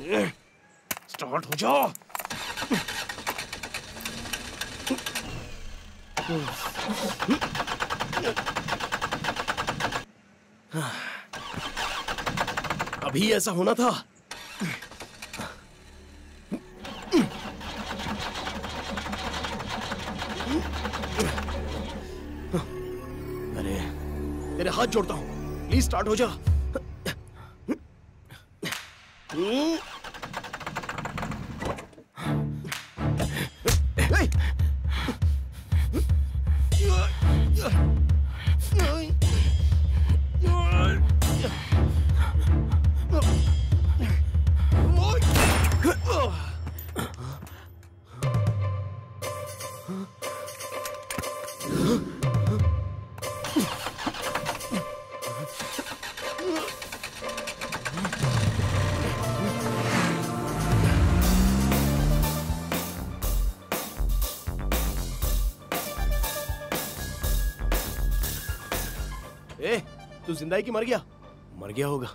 Start हो जाओ। अभी ऐसा होना था। अरे तेरे हाथ जोड़ता हूं, प्लीज स्टार्ट हो जा। तू जिंदा है कि मर गया? मर गया होगा।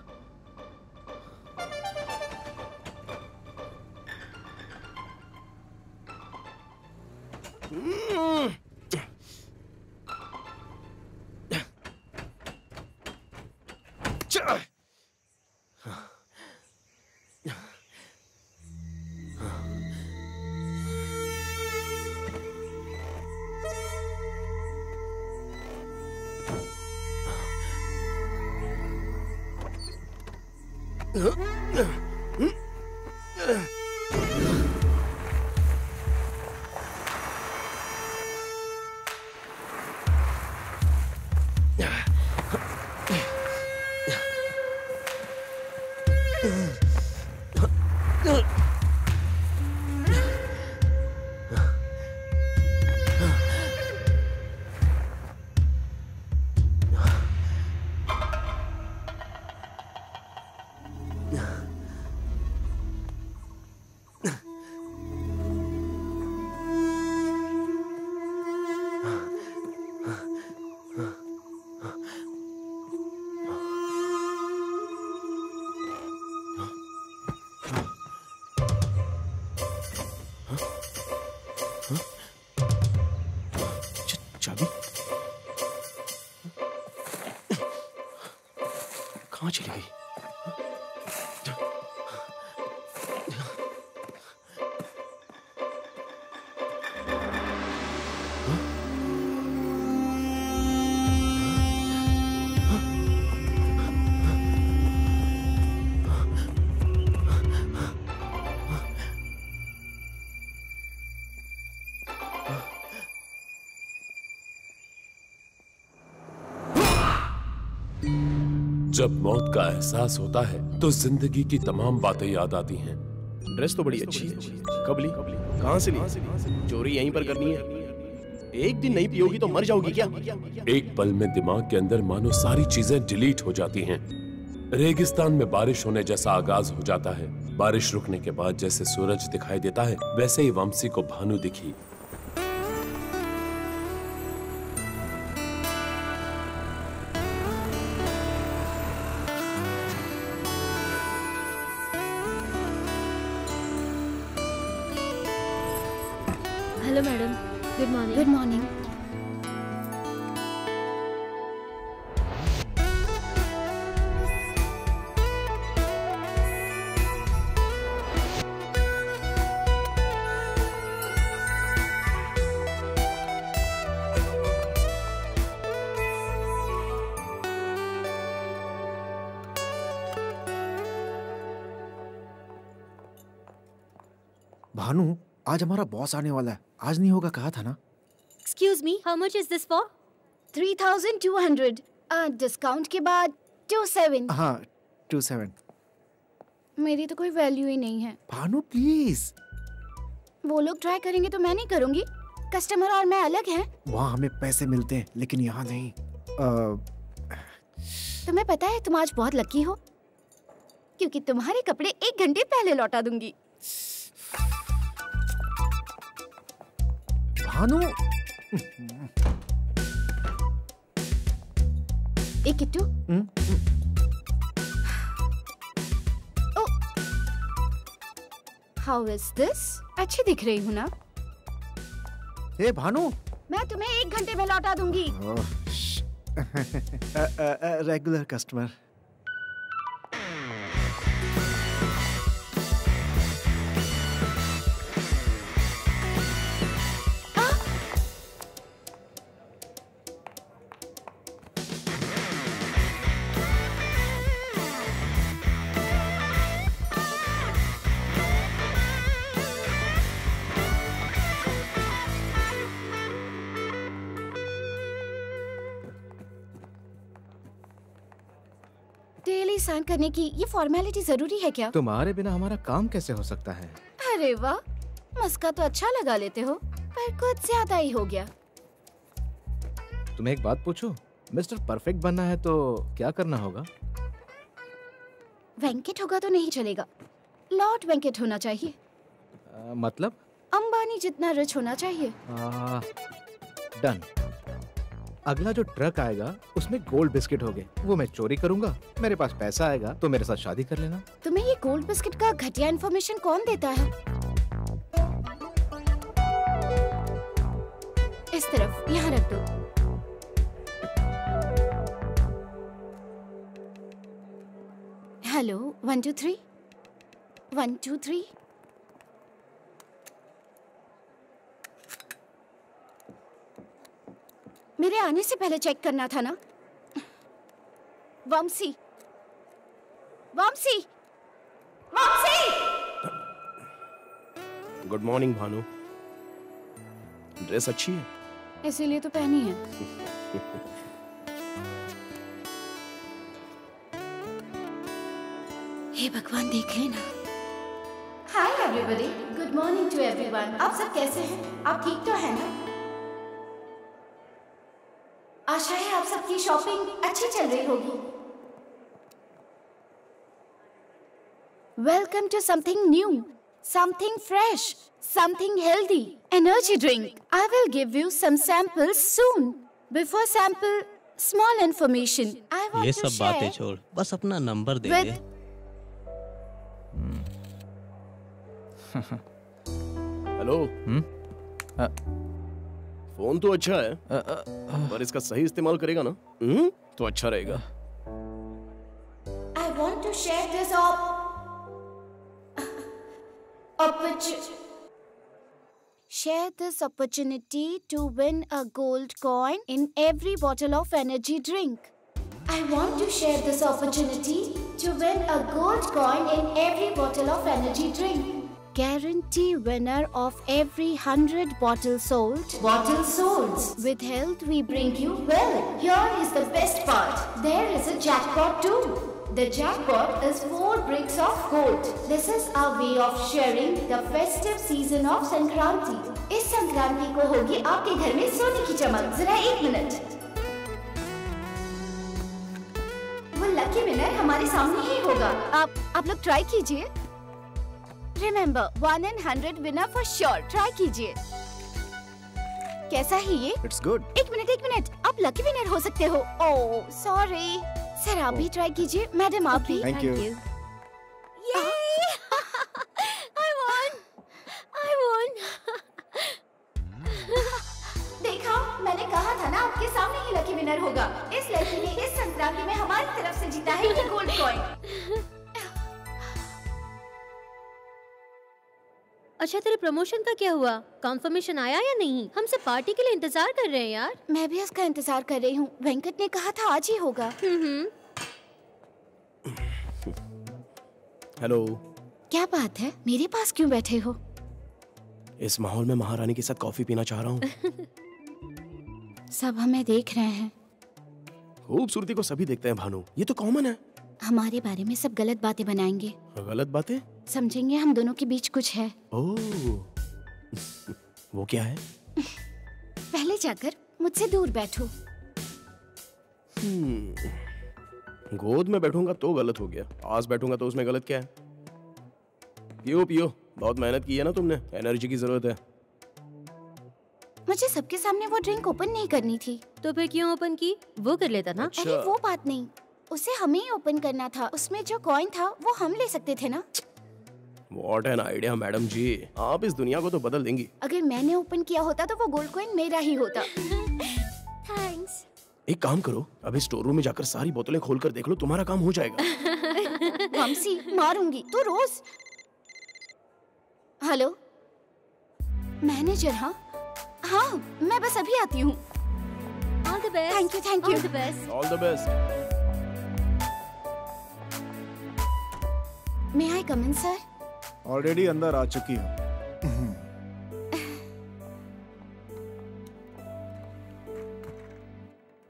चाबी कहाँ चली गई? जब मौत का एहसास होता है तो जिंदगी की तमाम बातें याद आती हैं। ड्रेस तो बड़ी अच्छी है। कब ली? कहाँ से ली? चोरी यहीं पर करनी है? एक दिन नहीं पियोगी तो मर जाओगी क्या? एक पल में दिमाग के अंदर मानो सारी चीजें डिलीट हो जाती हैं। रेगिस्तान में बारिश होने जैसा आगाज हो जाता है। बारिश रुकने के बाद जैसे सूरज दिखाई देता है, वैसे ही वंशी को भानु दिखी। Hello madam, good morning. Good morning. Bhanu, आज हमारा बॉस आने वाला है। आज नहीं होगा कहा था ना? Excuse me, how much is this for? 3200। Discount के बाद 27। हाँ, 27। मेरी तो कोई वैल्यू ही नहीं है। भानु प्लीज। वो लोग ट्राई करेंगे तो मैं नहीं करूंगी? कस्टमर और मैं अलग हैं। वहाँ हमें पैसे मिलते हैं लेकिन यहाँ नहीं। तुम्हें पता है तुम आज बहुत लकी हो, क्योंकि तुम्हारे कपड़े 1 घंटे पहले लौटा दूंगी। भानु, एक किट्टू। ओ, हाउ इज दिस? अच्छी दिख रही हूँ ना? हे भानु। मैं तुम्हें 1 घंटे में लौटा दूंगी। Regular customer. डेली साइन करने की ये फॉर्मेलिटी जरूरी है क्या? तुम्हारे बिना हमारा काम कैसे हो सकता है? अरे वाह, मस्का तो अच्छा लगा लेते हो, पर कुछ ज्यादा ही हो गया। तुम्हें एक बात पूछूं? मिस्टर परफेक्ट बनना है तो क्या करना होगा? वेंकट होगा तो नहीं चलेगा, लॉर्ड वेंकट होना चाहिए। मतलब? अंबानी जितना रिच होना चाहिए। डन। अगला जो ट्रक आएगा उसमें गोल्ड बिस्किट होंगे, वो मैं चोरी करूंगा। मेरे पास पैसा आएगा तो मेरे साथ शादी कर लेना। तुम्हें ये गोल्ड बिस्किट का घटिया इन्फॉर्मेशन कौन देता है? इस तरफ, यहाँ रख दो। हेलो, 1 2 3 1 2 3। मेरे आने से पहले चेक करना था ना। Vanshi, Vanshi, Vanshi! Good morning Bhanu. Dress अच्छी है। इसीलिए तो पहनी है। हे भगवान, देख लेना। Hi everybody, good morning to everyone. आप सब कैसे हैं? आप ठीक तो हैं ना? आशा है आप सबकी शॉपिंग अच्छी चल रही होगी। Welcome to something new, something fresh, something healthy, energy drink. I will give you some samples soon. Before sample, small information I want ये टू सब बातें छोड़, बस अपना नंबर दे दे। हेलो। फोन तो अच्छा है, पर इसका सही इस्तेमाल करेगा ना तो अच्छा रहेगा। I want to share this opportunity to win a gold coin in every bottle of energy drink. I want to share this opportunity to win a gold coin in every bottle of energy drink. Guarantee winner of every 100 bottles sold. Bottles sold. With health we bring you well. Here is the best part. There is a jackpot too. The jackpot is 4 bricks of gold. This is our way of sharing the festive season of Sankranti. इस संक्रांति को होगी आपके घर में सोने की चमक। जरा 1 मिनट। वो लकी विनर हमारे सामने ही होगा। आप लोग ट्राई कीजिए। Remember, 1 in 100 winner for sure. Try कीजिए। कैसा है ये? It's good. एक मिनट, आप लकी विनर हो सकते हो। ओह, सॉरी। सर आप भी ट्राई कीजिए, मैडम आप भी। Thank you. Yay! I won! देखा, मैंने कहा था ना आपके सामने ही लकी विनर होगा। इस लड़की ने इस संक्रांति में हमारी तरफ से जीता है ये गोल्ड कॉइन। अच्छा, तेरे प्रमोशन का क्या हुआ? कंफर्मेशन आया या नहीं? हम सब पार्टी के लिए इंतजार कर रहे हैं यार। मैं भी उसका इंतजार कर रही हूँ। वेंकट ने कहा था आज ही होगा। हेलो। क्या बात है, मेरे पास क्यों बैठे हो? इस माहौल में महारानी के साथ कॉफी पीना चाह रहा हूँ। सब हमें देख रहे हैं। खूबसूरती को सभी देखते हैं भानु, ये तो कॉमन है। हमारे बारे में सब गलत बातें बनाएंगे। गलत बातें? समझेंगे हम दोनों के बीच कुछ है। ओह, वो क्या है? पहले जाकर मुझसे दूर बैठो। गोद में बैठूंगा तो गलत हो गया, पास बैठूंगा तो उसमें गलत क्या है? पियो पियो, बहुत मेहनत की है ना तुमने, एनर्जी की जरूरत है। मुझे सबके सामने वो ड्रिंक ओपन नहीं करनी थी। तो फिर क्यों ओपन की? वो कर लेता ना। अच्छा। अरे वो बात नहीं, उसे हमें ही ओपन करना था। उसमें जो कॉइन था वो हम ले सकते थे ना। व्हाट एन आइडिया मैडम जी, आप इस दुनिया को तो बदल देंगी। अगर मैंने ओपन किया होता तो वो गोल्ड कॉइन मेरा ही होता। थैंक्स। एक काम करो, अभी स्टोर रूम में जाकर सारी बोतलें खोलकर देख लो, तुम्हारा काम हो जाएगा। मम्सी मारूंगी तो रोज। Hello manager. हाँ हाँ मैं बस अभी आती हूँ। All the best. Thank you thank you. All the best. All the best. May I come in sir? Already अंदर आ चुकी हूँ।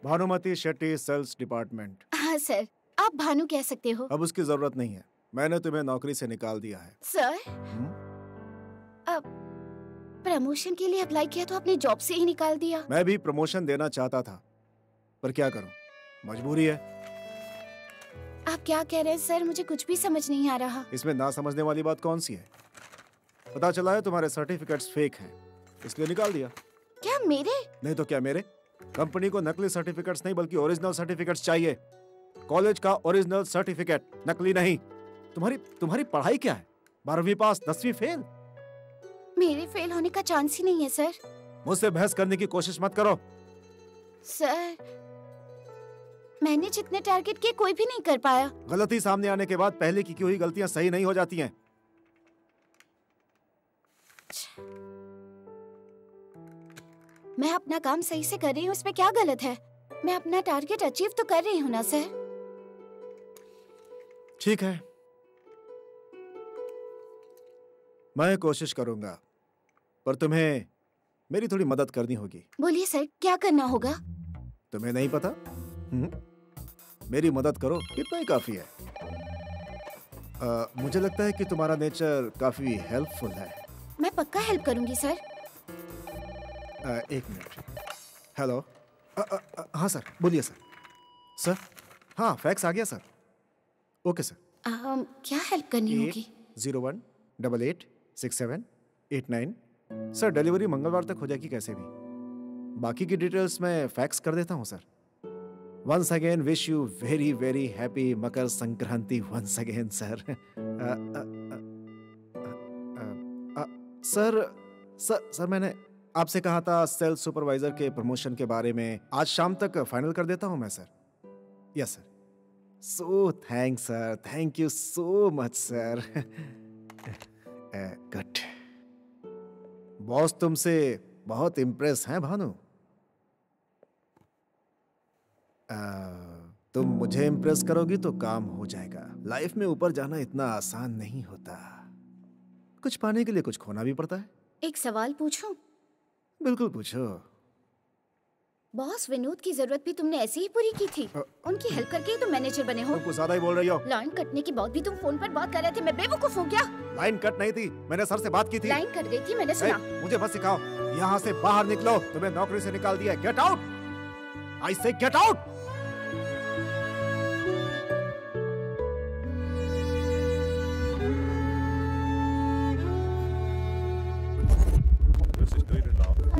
Bhanumati Shetty, sales department. हाँ सर, आप भानु कह सकते हो। अब उसकी जरूरत नहीं है, मैंने तुम्हें नौकरी से निकाल दिया है। सर अब प्रमोशन के लिए अप्लाई किया तो आपने जॉब से ही निकाल दिया। मैं भी प्रमोशन देना चाहता था, पर क्या करूं, मजबूरी है। आप क्या कह रहे हैं सर? मुझे कुछ भी समझ नहीं आ रहा। इसमें ना समझने वाली बात कौन सी है? पता चला है तुम्हारे सर्टिफिकेट्स फेक हैं, इसलिए निकाल दिया। क्या मेरे? नहीं तो क्या मेरे? कंपनी को नकली सर्टिफिकेट्स नहीं बल्कि ओरिजिनल सर्टिफिकेट्स चाहिए। कॉलेज का ओरिजिनल सर्टिफिकेट, नकली नहीं। तुम्हारी पढ़ाई क्या है? 12वीं पास, 10वीं फेल? मेरे फेल होने का चांस ही नहीं है सर। मुझसे बहस करने की कोशिश मत करो। सर मैंने जितने टारगेट किए कोई भी नहीं कर पाया। गलती सामने आने के बाद पहले की हुई गलतियां सही नहीं हो जाती हैं। मैं अपना काम सही से कर रही हूँ, उसमें क्या गलत है? मैं अपना टारगेट अचीव तो कर रही हूँ ना सर। ठीक है, मैं कोशिश करूंगा, पर तुम्हें मेरी थोड़ी मदद करनी होगी। बोलिए सर, क्या करना होगा? तुम्हें नहीं पता? मेरी मदद करो, इतना ही काफी है। मुझे लगता है कि तुम्हारा नेचर काफी हेल्पफुल है। मैं पक्का हेल्प करूंगी सर। एक मिनट। हेलो। हाँ सर, बोलिए सर। सर हाँ, फैक्स आ गया सर। Okay sir. क्या हेल्प करनी होगी? 01886789। सर डिलीवरी मंगलवार तक हो जाएगी कैसे भी। बाकी की डिटेल्स मैं फैक्स कर देता हूँ sir. Once again wish you very very happy Makar Sankranti once again sir. Sir मैंने आपसे कहा था सेल्स सुपरवाइजर के प्रमोशन के बारे में। आज शाम तक फाइनल कर देता हूं मैं sir. Yes sir. So thanks sir, thank you so much sir. Good. Boss तुमसे बहुत इम्प्रेस हैं भानु। तुम मुझे इम्प्रेस करोगी तो काम हो जाएगा। लाइफ में ऊपर जाना इतना आसान नहीं होता, कुछ पाने के लिए कुछ खोना भी पड़ता है। एक सवाल पूछूं? बिल्कुल पूछो। बॉस विनोद की जरूरत भी तुमने ऐसे ही पूरी की थी? उनकी हेल्प करके ही तुम मैनेजर बने हो। तुम कुछ ज्यादा ही बोल रही हो। लाइन कटने के बाद भी तुम फोन पर बात कर रहे थे, मैं बेवकूफ हूँ क्या? लाइन कट नहीं थी, मैंने सर से बात की थी। लाइन कट गई थी, मैंने सुना। मुझे मत सिखाओ, यहाँ से बाहर निकलो। तुम्हें नौकरी से निकाल दिया। गेट आउट, आई से गेट आउट।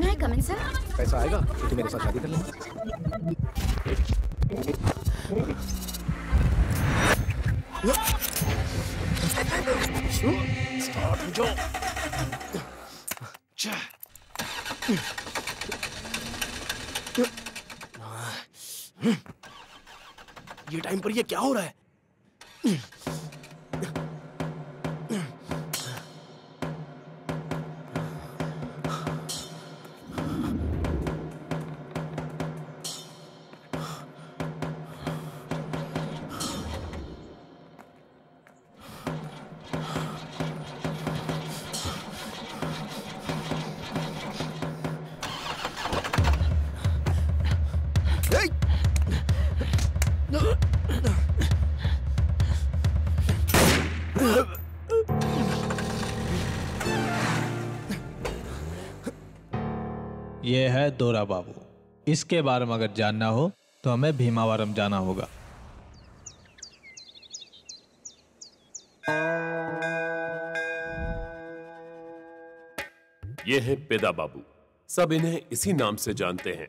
मैं कम इन सर? पैसा आएगा तो तुम मेरे साथ शादी कर लेना। स्टार्ट हो जाओ। ये टाइम पर ये क्या हो रहा है? ये है दोरा बाबू। इसके बारे में अगर जानना हो तो हमें भीमावरम जाना होगा। ये है पेदा बाबू, सब इन्हें इसी नाम से जानते हैं।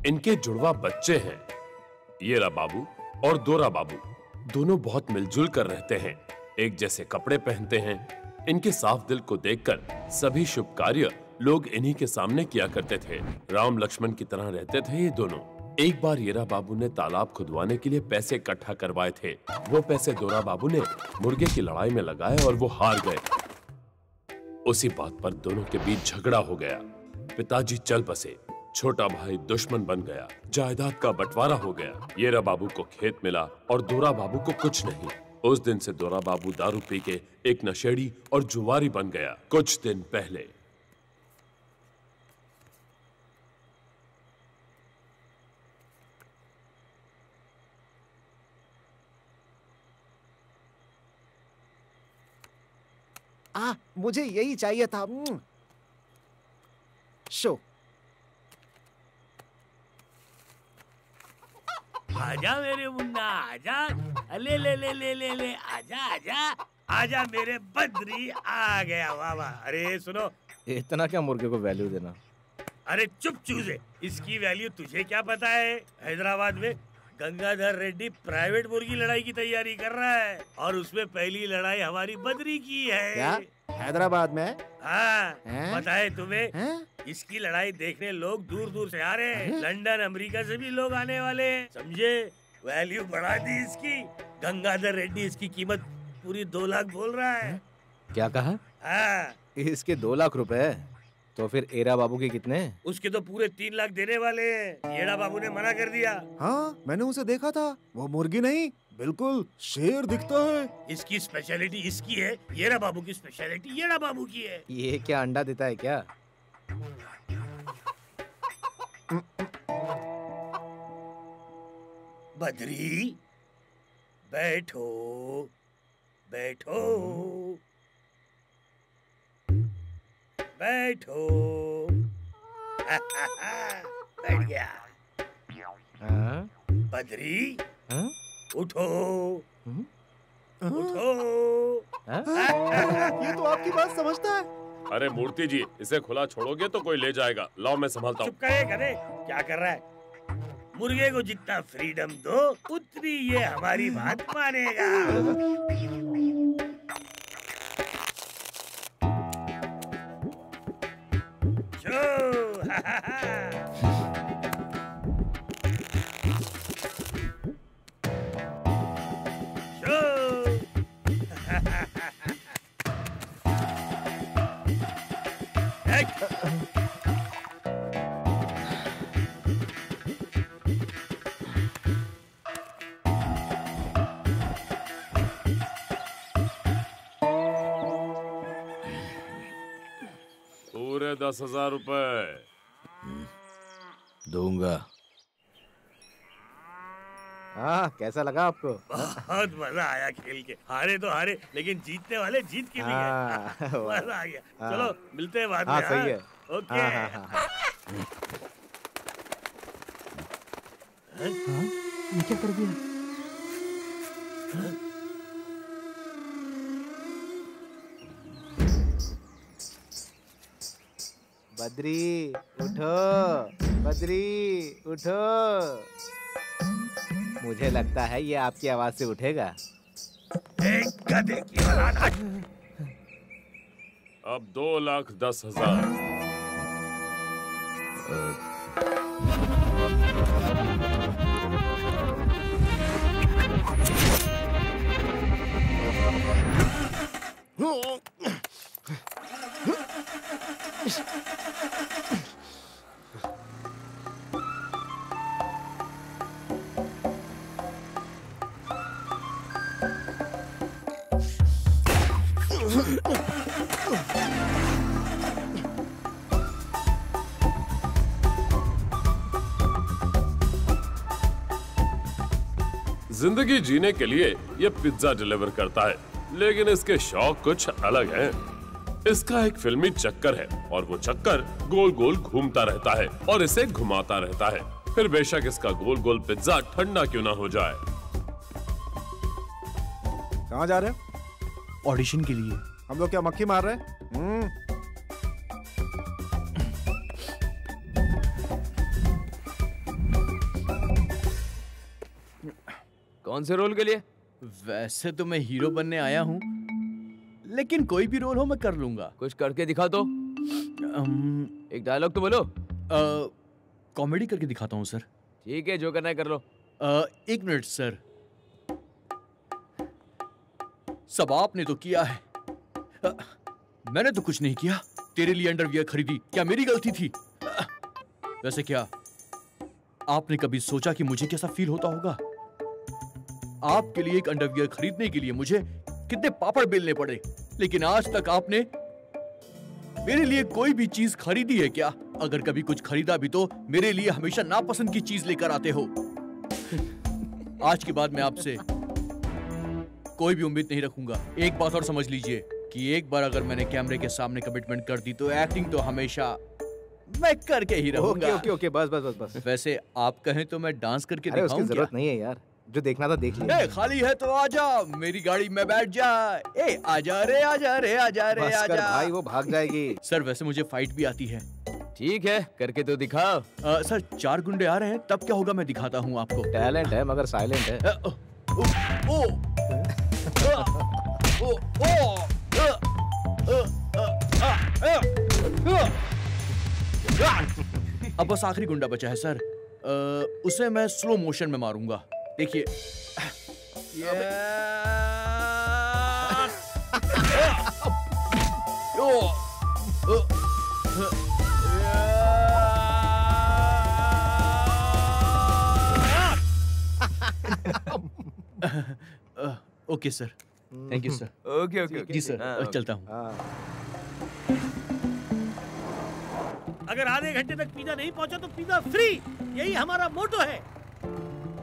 इनके जुड़वा बच्चे हैं। येरा बाबू और दोरा बाबू दोनों बहुत मिलजुल कर रहते हैं। एक जैसे कपड़े पहनते हैं, इनके साफ दिल को देखकर सभी शुभ कार्य लोग इन्हीं के सामने किया करते थे। राम लक्ष्मण की तरह रहते थे ये दोनों। एक बार येरा बाबू ने तालाब खुदवाने के लिए पैसे इकट्ठा करवाए थे। वो पैसे दोरा बाबू ने मुर्गे की लड़ाई में लगाए और वो हार गए। उसी बात पर दोनों के बीच झगड़ा हो गया। पिताजी चल बसे, छोटा भाई दुश्मन बन गया, जायदाद का बंटवारा हो गया। येरा बाबू को खेत मिला और दोरा बाबू को कुछ नहीं। उस दिन से दोरा बाबू दारू पी के एक नशेड़ी और जुआरी बन गया। कुछ दिन पहले मुझे यही चाहिए था। शो। आजा मेरे मुन्ना, आजा। ले ले ले ले ले ले, आजा आजा आजा मेरे बद्री, आ गया। वाह वाह। अरे सुनो, इतना क्या मुर्गे को वैल्यू देना? अरे चुप चूजे, इसकी वैल्यू तुझे क्या पता है? हैदराबाद में गंगाधर रेड्डी प्राइवेट मुर्गी लड़ाई की तैयारी कर रहा है और उसमें पहली लड़ाई हमारी बद्री की है। क्या हैदराबाद में? हाँ, हैं? पता है तुम्हें? हैं? इसकी लड़ाई देखने लोग दूर दूर से आ रहे हैं। लंदन अमेरिका से भी लोग आने वाले हैं, समझे? वैल्यू बढ़ा दी इसकी। गंगाधर रेड्डी इसकी कीमत पूरी 2 लाख बोल रहा है। क्या कहा? हाँ, इसके 2 लाख रुपए? तो फिर एरा बाबू के कितने? उसके तो पूरे 3 लाख देने वाले हैं। येड़ा बाबू ने मना कर दिया। हाँ, मैंने उसे देखा था। वो मुर्गी नहीं, बिल्कुल शेर दिखता है। इसकी स्पेशलिटी इसकी है, येड़ा बाबू की स्पेशलिटी येड़ा बाबू की है। ये क्या अंडा देता है क्या? बद्री, बैठो बैठो बैठो। बैठ गया। हाँ? बद्री, हाँ? उठो उठो। ये तो आपकी बात समझता है। अरे मूर्ति जी, इसे खुला छोड़ोगे तो कोई ले जाएगा। लाओ मैं संभालता हूँ। चुप करे गधे, क्या कर रहा है? मुर्गे को जितना फ्रीडम दो उतनी ये हमारी बात मानेगा। पूरे 10,000 रुपए दूंगा। हाँ, कैसा लगा आपको? बहुत मजा आया खेल के। हारे तो हारे, लेकिन जीतने वाले जीत के भी गए। मजा आ गया। चलो मिलते हैं बाद में। हाँ, सही है। ओके। ये क्या कर दिया? बद्री उठो, बद्री उठो। मुझे लगता है ये आपकी आवाज से उठेगा। एक गधे की औलाद। अब 2,10,000। जिंदगी जीने के लिए ये पिज्जा डिलीवर करता है, लेकिन इसके शौक कुछ अलग हैं। इसका एक फिल्मी चक्कर है और वो चक्कर गोल गोल घूमता रहता है और इसे घुमाता रहता है। फिर बेशक इसका गोल गोल पिज्जा ठंडा क्यों ना हो जाए। कहाँ जा रहे हो? ऑडिशन के लिए। हम लोग क्या मक्खी मार रहे हैं? कौन से रोल के लिए? वैसे तो मैं हीरो बनने आया हूँ, लेकिन कोई भी रोल हो मैं कर लूंगा। कुछ करके दिखा तो। एक डायलॉग तो बोलो। कॉमेडी करके दिखाता हूँ सर। ठीक है, जो करना है कर लो। 1 मिनट सर। सब आपने तो किया है, मैंने तो कुछ नहीं किया। तेरे लिए अंडरवियर खरीदी, क्या मेरी गलती थी? वैसे क्या आपने कभी सोचा कि मुझे कैसा फील होता होगा? आपके लिए एक अंडरवियर खरीदने के लिए मुझे कितने पापड़ बेलने पड़े, लेकिन आज तक आपने मेरे लिए कोई भी चीज खरीदी है क्या? अगर कभी कुछ खरीदा भी तो मेरे लिए हमेशा नापसंद की चीज लेकर आते हो। आज के बाद मैं आपसे कोई भी उम्मीद नहीं रखूंगा। एक बात और समझ लीजिए कि एक बार अगर मैंने कैमरे के सामने कमिटमेंट कर दी तो एक्टिंग तो हमेशा मैं करके ही रहूंगा। ओके, बस। वैसे आप कहें तो मैं डांस करके अरे दिखाऊं उसकी जरूरत नहीं है यार, जो देखना था देख लिया। खाली है तो आजा, मेरी गाड़ी में बैठ जा। आजा रे आजा। भाई वो भाग जाएगी। सर वैसे मुझे फाइट भी आती है। ठीक है, करके तो दिखाओ। सर 4 गुंडे आ रहे हैं, तब क्या होगा मैं दिखाता हूँ आपको। टैलेंट है मगर साइलेंट है। अब बस आखिरी गुंडा बचा है सर। उसे मैं स्लो मोशन में मारूंगा, देखिए। Okay sir, thank you sir. Okay जी सर, चलता हूँ। अगर आधे घंटे तक पिज़्ज़ा नहीं पहुंचा तो पिज़्ज़ा फ्री, यही हमारा मोटो है।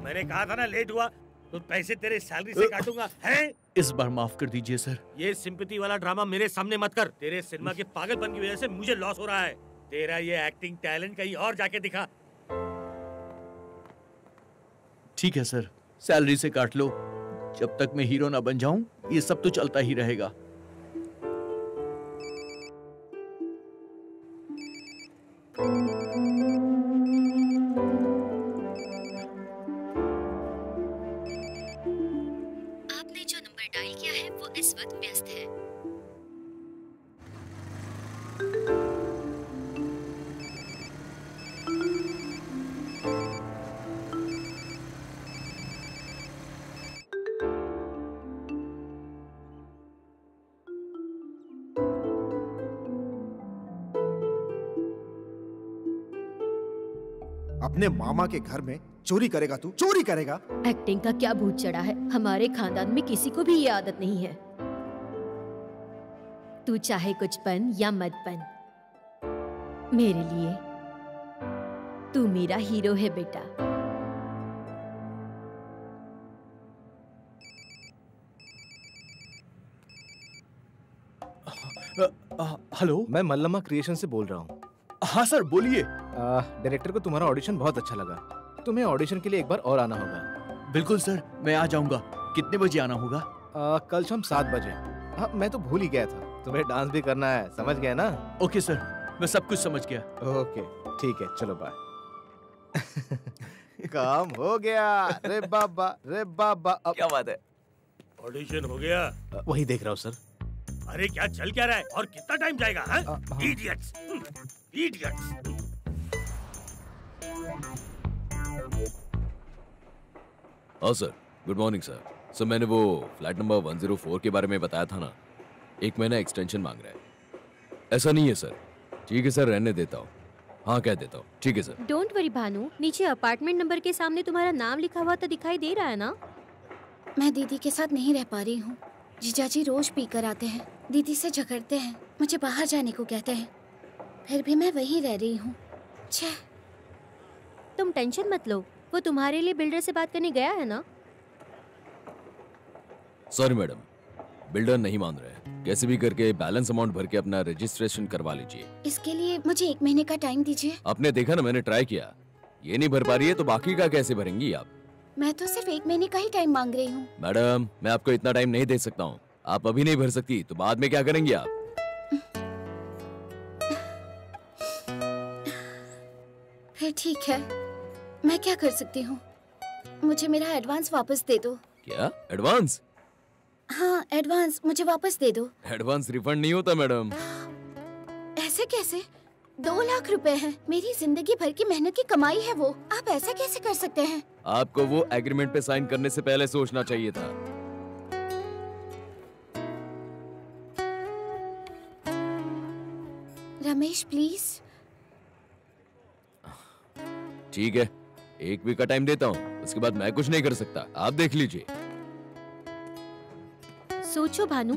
मैंने कहा था ना लेट हुआ तो पैसे तेरे सैलरी से काटूंगा। हैं? इस बार माफ कर दीजिए सर। ये सिंपैथी वाला ड्रामा मेरे सामने मत कर। तेरे सिनेमा के पागलपन की वजह से मुझे लॉस हो रहा है। तेरा ये एक्टिंग टैलेंट कहीं और जाके दिखा। ठीक है सर, सैलरी से काट लो। जब तक मैं हीरो ना बन जाऊं ये सब तो चलता ही रहेगा। आपने जो नंबर डायल किया है वो इस वक्त व्यस्त है। अपने मामा के घर में चोरी करेगा तू? चोरी करेगा? एक्टिंग का क्या भूत चढ़ा है? हमारे खानदान में किसी को भी ये आदत नहीं है। तू चाहे कुछ बन या मत बन, मेरे लिए तू मेरा हीरो है बेटा। हेलो, मैं मल्लम्मा क्रिएशन से बोल रहा हूँ। हाँ सर, बोलिए। डायरेक्टर को तुम्हारा ऑडिशन बहुत अच्छा लगा। तुम्हें ऑडिशन के लिए एक बार और आना होगा। बिल्कुल सर, मैं आ जाऊंगा। कितने बजे आना होगा? कल शाम 7 बजे। हाँ, मैं तो भूल ही गया था, तुम्हें डांस भी करना है, समझ गया ना? ओके सर, मैं सब कुछ समझ गया। ओके ठीक है, चलो बाय। काम हो गया। रे बाबा क्या बात है? ऑडिशन हो गया? वही देख रहा हूँ सर। अरे क्या चल क्या रहा है और कितना टाइम जाएगा? Idiots, idiots. हाँ sir, good morning sir. Sir मैंने वो फ्लैट नंबर 104 के बारे में बताया था ना, 1 महीना एक्सटेंशन मांग रहा है। ऐसा नहीं है सर। ठीक है सर, रहने देता हूँ। हाँ कह देता हूँ। ठीक है सर। डोंट वरी भानु, नीचे अपार्टमेंट नंबर के सामने तुम्हारा नाम लिखा हुआ तो दिखाई दे रहा है ना? मैं दीदी के साथ नहीं रह पा रही हूँ। जीजाजी रोज पी कर आते हैं, दीदी से झगड़ते हैं, मुझे बाहर जाने को कहते हैं, फिर भी मैं वहीं रह रही हूँ। तुम टेंशन मत लो, वो तुम्हारे लिए बिल्डर से बात करने गया है ना? सॉरी मैडम, बिल्डर नहीं मान रहे। कैसे भी करके बैलेंस अमाउंट भर के अपना रजिस्ट्रेशन करवा लीजिए। इसके लिए मुझे 1 महीने का टाइम दीजिए। आपने देखा ना, मैंने ट्राई किया। ये नहीं भर पा रही है तो बाकी का कैसे भरेंगी आप? मैं तो सिर्फ 1 महीने का ही टाइम मांग रही हूँ। मैडम, मैं आपको इतना टाइम नहीं दे सकता हूँ। आप अभी नहीं भर सकती तो बाद में क्या करेंगी आप? फिर ठीक है, मैं क्या कर सकती हूँ? मुझे मेरा एडवांस वापस दे दो। क्या एडवांस? हाँ, एडवांस मुझे वापस दे दो। एडवांस रिफंड नहीं होता मैडम। ऐसे कैसे? 2 लाख रुपए हैं, मेरी जिंदगी भर की मेहनत की कमाई है वो। आप ऐसा कैसे कर सकते हैं? आपको वो एग्रीमेंट पे साइन करने से पहले सोचना चाहिए था। रमेश प्लीज। ठीक है, 1 वीक का टाइम देता हूँ, उसके बाद मैं कुछ नहीं कर सकता, आप देख लीजिए। सोचो भानु,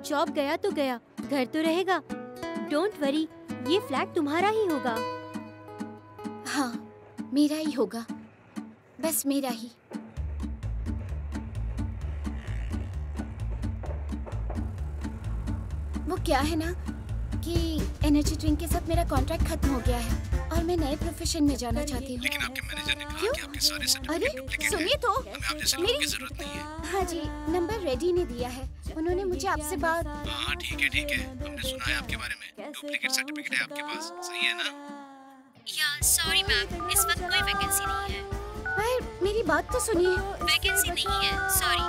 जॉब गया तो गया, घर तो रहेगा। डोंट वरी, ये फ्लैट तुम्हारा ही होगा। हाँ, मेरा ही होगा, बस मेरा ही। वो क्या है ना कि एनर्जी ड्रिंक के साथ मेरा कॉन्ट्रैक्ट खत्म हो गया है और मैं नए प्रोफेशन में जाना चाहती हूँ। लेकिन आपके मैनेजर ने कहा क्यों? कि आपके सारे अरे सुनिए तो, हमें आप जैसे लोगों की जरूरत नहीं है। हाँ जी, नंबर रेडी ने दिया है, उन्होंने मुझे आपसे बात। हाँ ठीक है, हमने सुना है आपके बारे में, डुप्लीकेट सर्टिफिकेट है आपके पास, सही है ना? या सॉरी मैम, इस वक्त कोई वैकेंसी नहीं है। पर मेरी बात तो सुनिए। वैकेंसी नहीं है, सॉरी।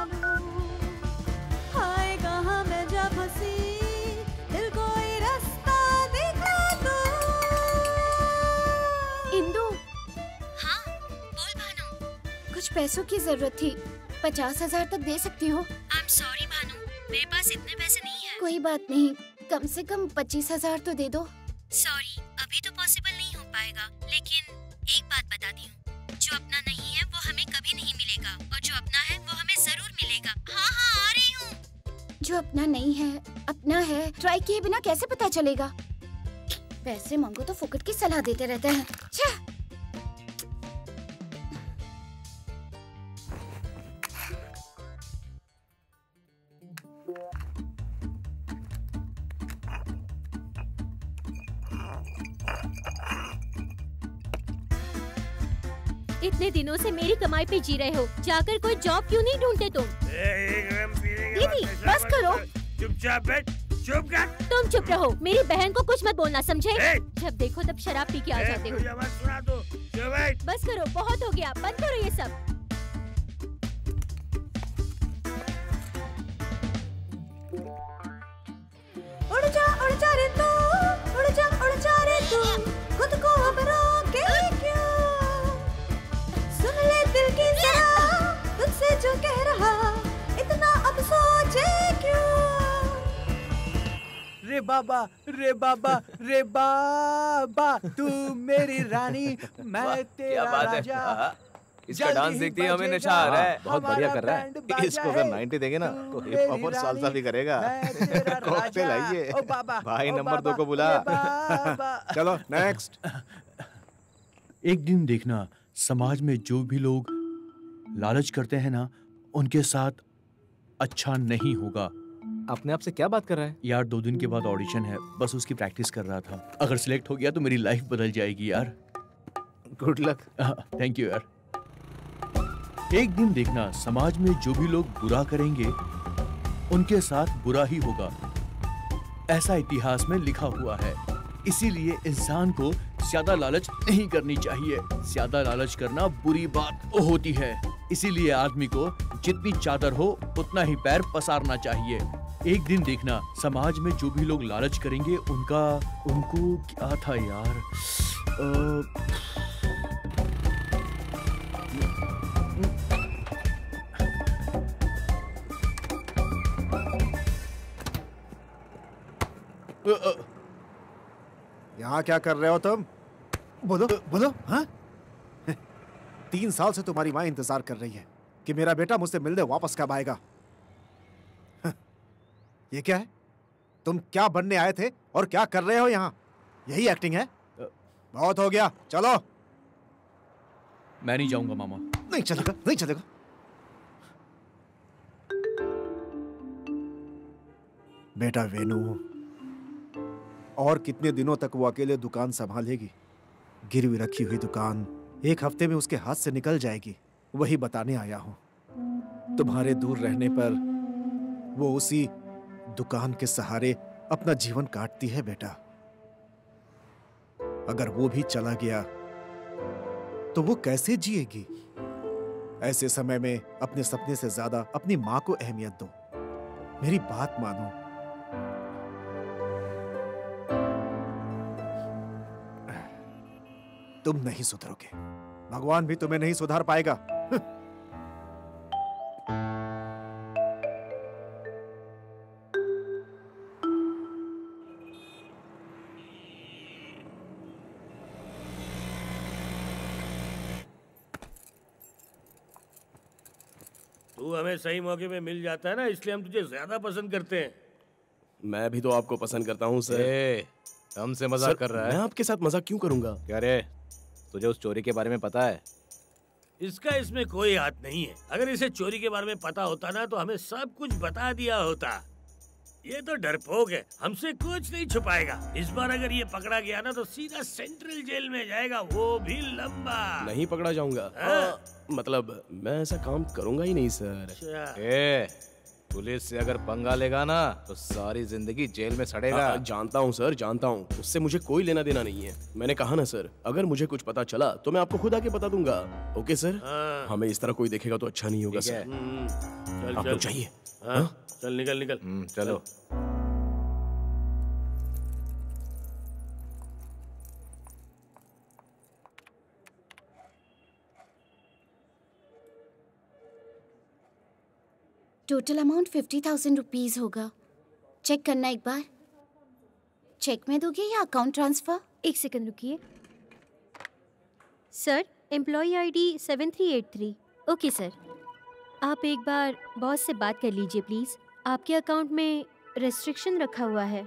हाय कहाँ मैं जब हंसी, दिल कोई रास्ता दिखा दो। इंदु। हाँ, बोल भानु। कुछ पैसों की जरूरत थी, 50,000 तक दे सकती हो? आई एम सॉरी भानु, मेरे पास इतने पैसे नहीं है। कोई बात नहीं, कम से कम 25,000 तो दे दो। सॉरी, अभी तो पॉसिबल नहीं हो पाएगा, लेकिन एक बात बताती हूँ, जो अपना नहीं है वो हमें कभी नहीं मिलेगा, और जो अपना है वो हमें जरूर मिलेगा। हाँ हाँ, आ रही हूँ। जो अपना नहीं है अपना है, ट्राई किए बिना कैसे पता चलेगा? पैसे मांगो तो फुकट की सलाह देते रहते हैं। छह। इतने दिनों से मेरी कमाई पे जी रहे हो, जाकर कोई जॉब क्यों नहीं ढूंढते तुम? दीदी बस करो। चुपचाप बैठ, चुप कर। तुम चुप रहो, मेरी बहन को कुछ मत बोलना, समझे? जब देखो तब शराब पी के आ जाते हो। सुना दो, बस करो, बहुत हो गया, बंद करो ये सब। उड़ जा रे तू, उड़ जा रे तू, खुद को अब रोके क्यों? सुन ले दिल की जरा, तुझसे जो कह रहा, इतना अब सोचे क्यों? रे बाबा, रे बाबा, रे बाबा, तू मेरी रानी, मैं तेरा राजा। इसका डांस देखते ही हमें नशा आ रहा है। बहुत बढ़िया कर रहा है। इसको अगर 90 देंगे ना तो हिप हॉप और सालसा भी करेगा। कॉकटेल आइए भाई, नंबर 2 को बुला। चलो नेक्स्ट। एक दिन देखना, समाज में जो भी लोग लालच करते हैं ना, उनके साथ अच्छा नहीं होगा। अपने आप से क्या बात कर रहा है यार? 2 दिन के बाद ऑडिशन है, बस उसकी प्रैक्टिस कर रहा था। अगर सिलेक्ट हो गया तो मेरी लाइफ बदल जाएगी यार। Good luck. थैंक यू यार। एक दिन देखना, समाज में जो भी लोग बुरा करेंगे उनके साथ बुरा ही होगा, ऐसा इतिहास में लिखा हुआ है। इसीलिए इंसान को ज्यादा लालच नहीं करनी चाहिए। ज्यादा लालच करना बुरी बात होती है। इसीलिए आदमी को जितनी चादर हो उतना ही पैर पसारना चाहिए। एक दिन देखना, समाज में जो भी लोग लालच करेंगे उनको क्या था यार, यहाँ क्या कर रहे हो तुम? बोलो बोलो। हाँ 3 साल से तुम्हारी माँ इंतजार कर रही है कि मेरा बेटा मुझसे मिलने वापस कब आएगा। ये क्या है? तुम क्या बनने आए थे और क्या कर रहे हो यहाँ? यही एक्टिंग है? बहुत हो गया, चलो। मैं नहीं जाऊंगा मामा। नहीं चलेगा, नहीं चलेगा। बेटा वेनु, और कितने दिनों तक वो अकेले दुकान संभालेगी? गिरवी रखी हुई दुकान 1 हफ्ते में उसके हाथ से निकल जाएगी। वही बताने आया हूं। तुम्हारे दूर रहने पर वो उसी दुकान के सहारे अपना जीवन काटती है बेटा। अगर वो भी चला गया तो वो कैसे जिएगी? ऐसे समय में अपने सपने से ज्यादा अपनी माँ को अहमियत दो। मेरी बात मानो। तुम नहीं सुधरोगे, भगवान भी तुम्हें नहीं सुधार पाएगा। तू हमें सही मौके पे मिल जाता है ना, इसलिए हम तुझे ज्यादा पसंद करते हैं। मैं भी तो आपको पसंद करता हूँ सर। हमसे मजाक कर रहा है? मैं आपके साथ मजाक क्यों करूंगा? क्या रे, तुझे उस चोरी के बारे में पता है? इसका इसमें कोई हाथ नहीं है। अगर इसे चोरी के बारे में पता होता ना तो हमें सब कुछ बता दिया होता। ये तो डरपोक है, हमसे कुछ नहीं छुपाएगा। इस बार अगर ये पकड़ा गया ना तो सीधा सेंट्रल जेल में जाएगा, वो भी लंबा। नहीं पकड़ा जाऊंगा। मतलब मैं ऐसा काम करूंगा ही नहीं सर। पुलिस से अगर पंगा लेगा ना तो सारी जिंदगी जेल में सड़ेगा। जानता हूँ सर, जानता हूँ, उससे मुझे कोई लेना देना नहीं है। मैंने कहा ना सर, अगर मुझे कुछ पता चला तो मैं आपको खुद आके बता दूंगा। Okay sir? हमें इस तरह कोई देखेगा तो अच्छा नहीं होगा सर। चल आप चल लोग चाहिए। चल निकल निकल। चलो। टोटल अमाउंट 50,000 रुपीज होगा। चेक करना एक बार। चेक में दोगे या अकाउंट ट्रांसफर? एक सेकंड रुकिए sir. Employ ID 7383। Okay sir, आप एक बार बॉस से बात कर लीजिए प्लीज। आपके अकाउंट में रेस्ट्रिक्शन रखा हुआ है।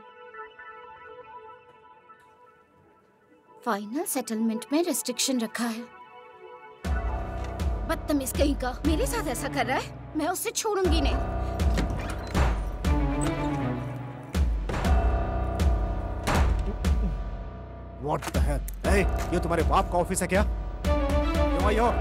फाइनल सेटलमेंट में रेस्ट्रिक्शन रखा है। बदतमीज कहीं का, मेरे साथ ऐसा कर रहा है, मैं उसे छोड़ूंगी नहीं। What the hell? Hey, ये तुम्हारे बाप का ऑफिस है क्या? क्यों आई हो?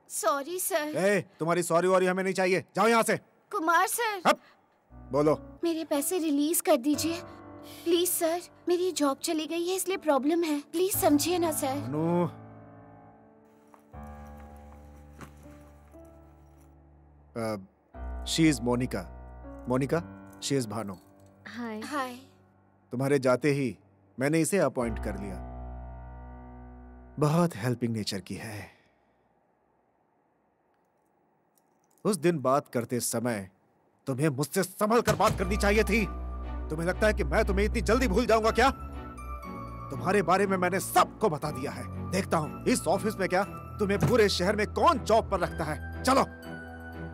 Sorry sir. Hey, तुम्हारी सॉरी वॉरी हमें नहीं चाहिए, जाओ यहाँ से। कुमार सर। हप, बोलो। मेरे पैसे रिलीज कर दीजिए प्लीज सर। मेरी जॉब चली गई है इसलिए प्रॉब्लम है, प्लीज समझिए ना sir. No. She is Monica. Monica, she is Bhanu. Hi. Hi. तुम्हारे जाते ही मैंने इसे अपॉइंट कर लिया। बहुत हेल्पिंग नेचर की है। उस दिन बात करते समय तुम्हें मुझसे संभल कर बात करनी चाहिए थी। तुम्हें लगता है कि मैं तुम्हें इतनी जल्दी भूल जाऊंगा क्या? तुम्हारे बारे में मैंने सबको बता दिया है। देखता हूं इस ऑफिस में क्या तुम्हें पूरे शहर में कौन जॉब पर रखता है। चलो।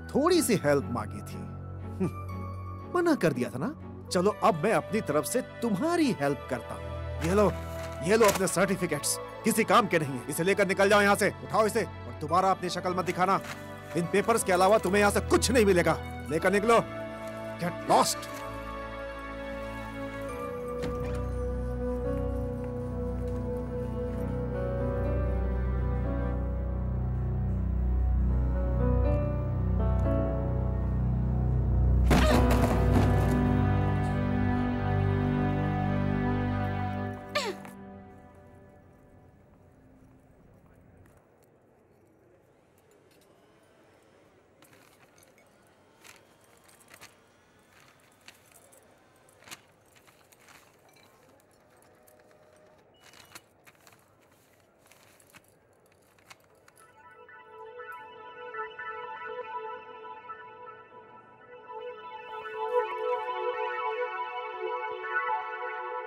थोड़ी सी हेल्प मांगी थी, मना कर दिया था ना। चलो अब मैं अपनी तरफ से तुम्हारी हेल्प करता हूं। ये लो अपने सर्टिफिकेट्स, किसी काम के नहीं है। इसे लेकर निकल जाओ यहाँ से। उठाओ इसे और दोबारा अपनी शक्ल मत दिखाना। इन पेपर्स के अलावा तुम्हें यहाँ से कुछ नहीं मिलेगा। लेकर निकलो। Get lost.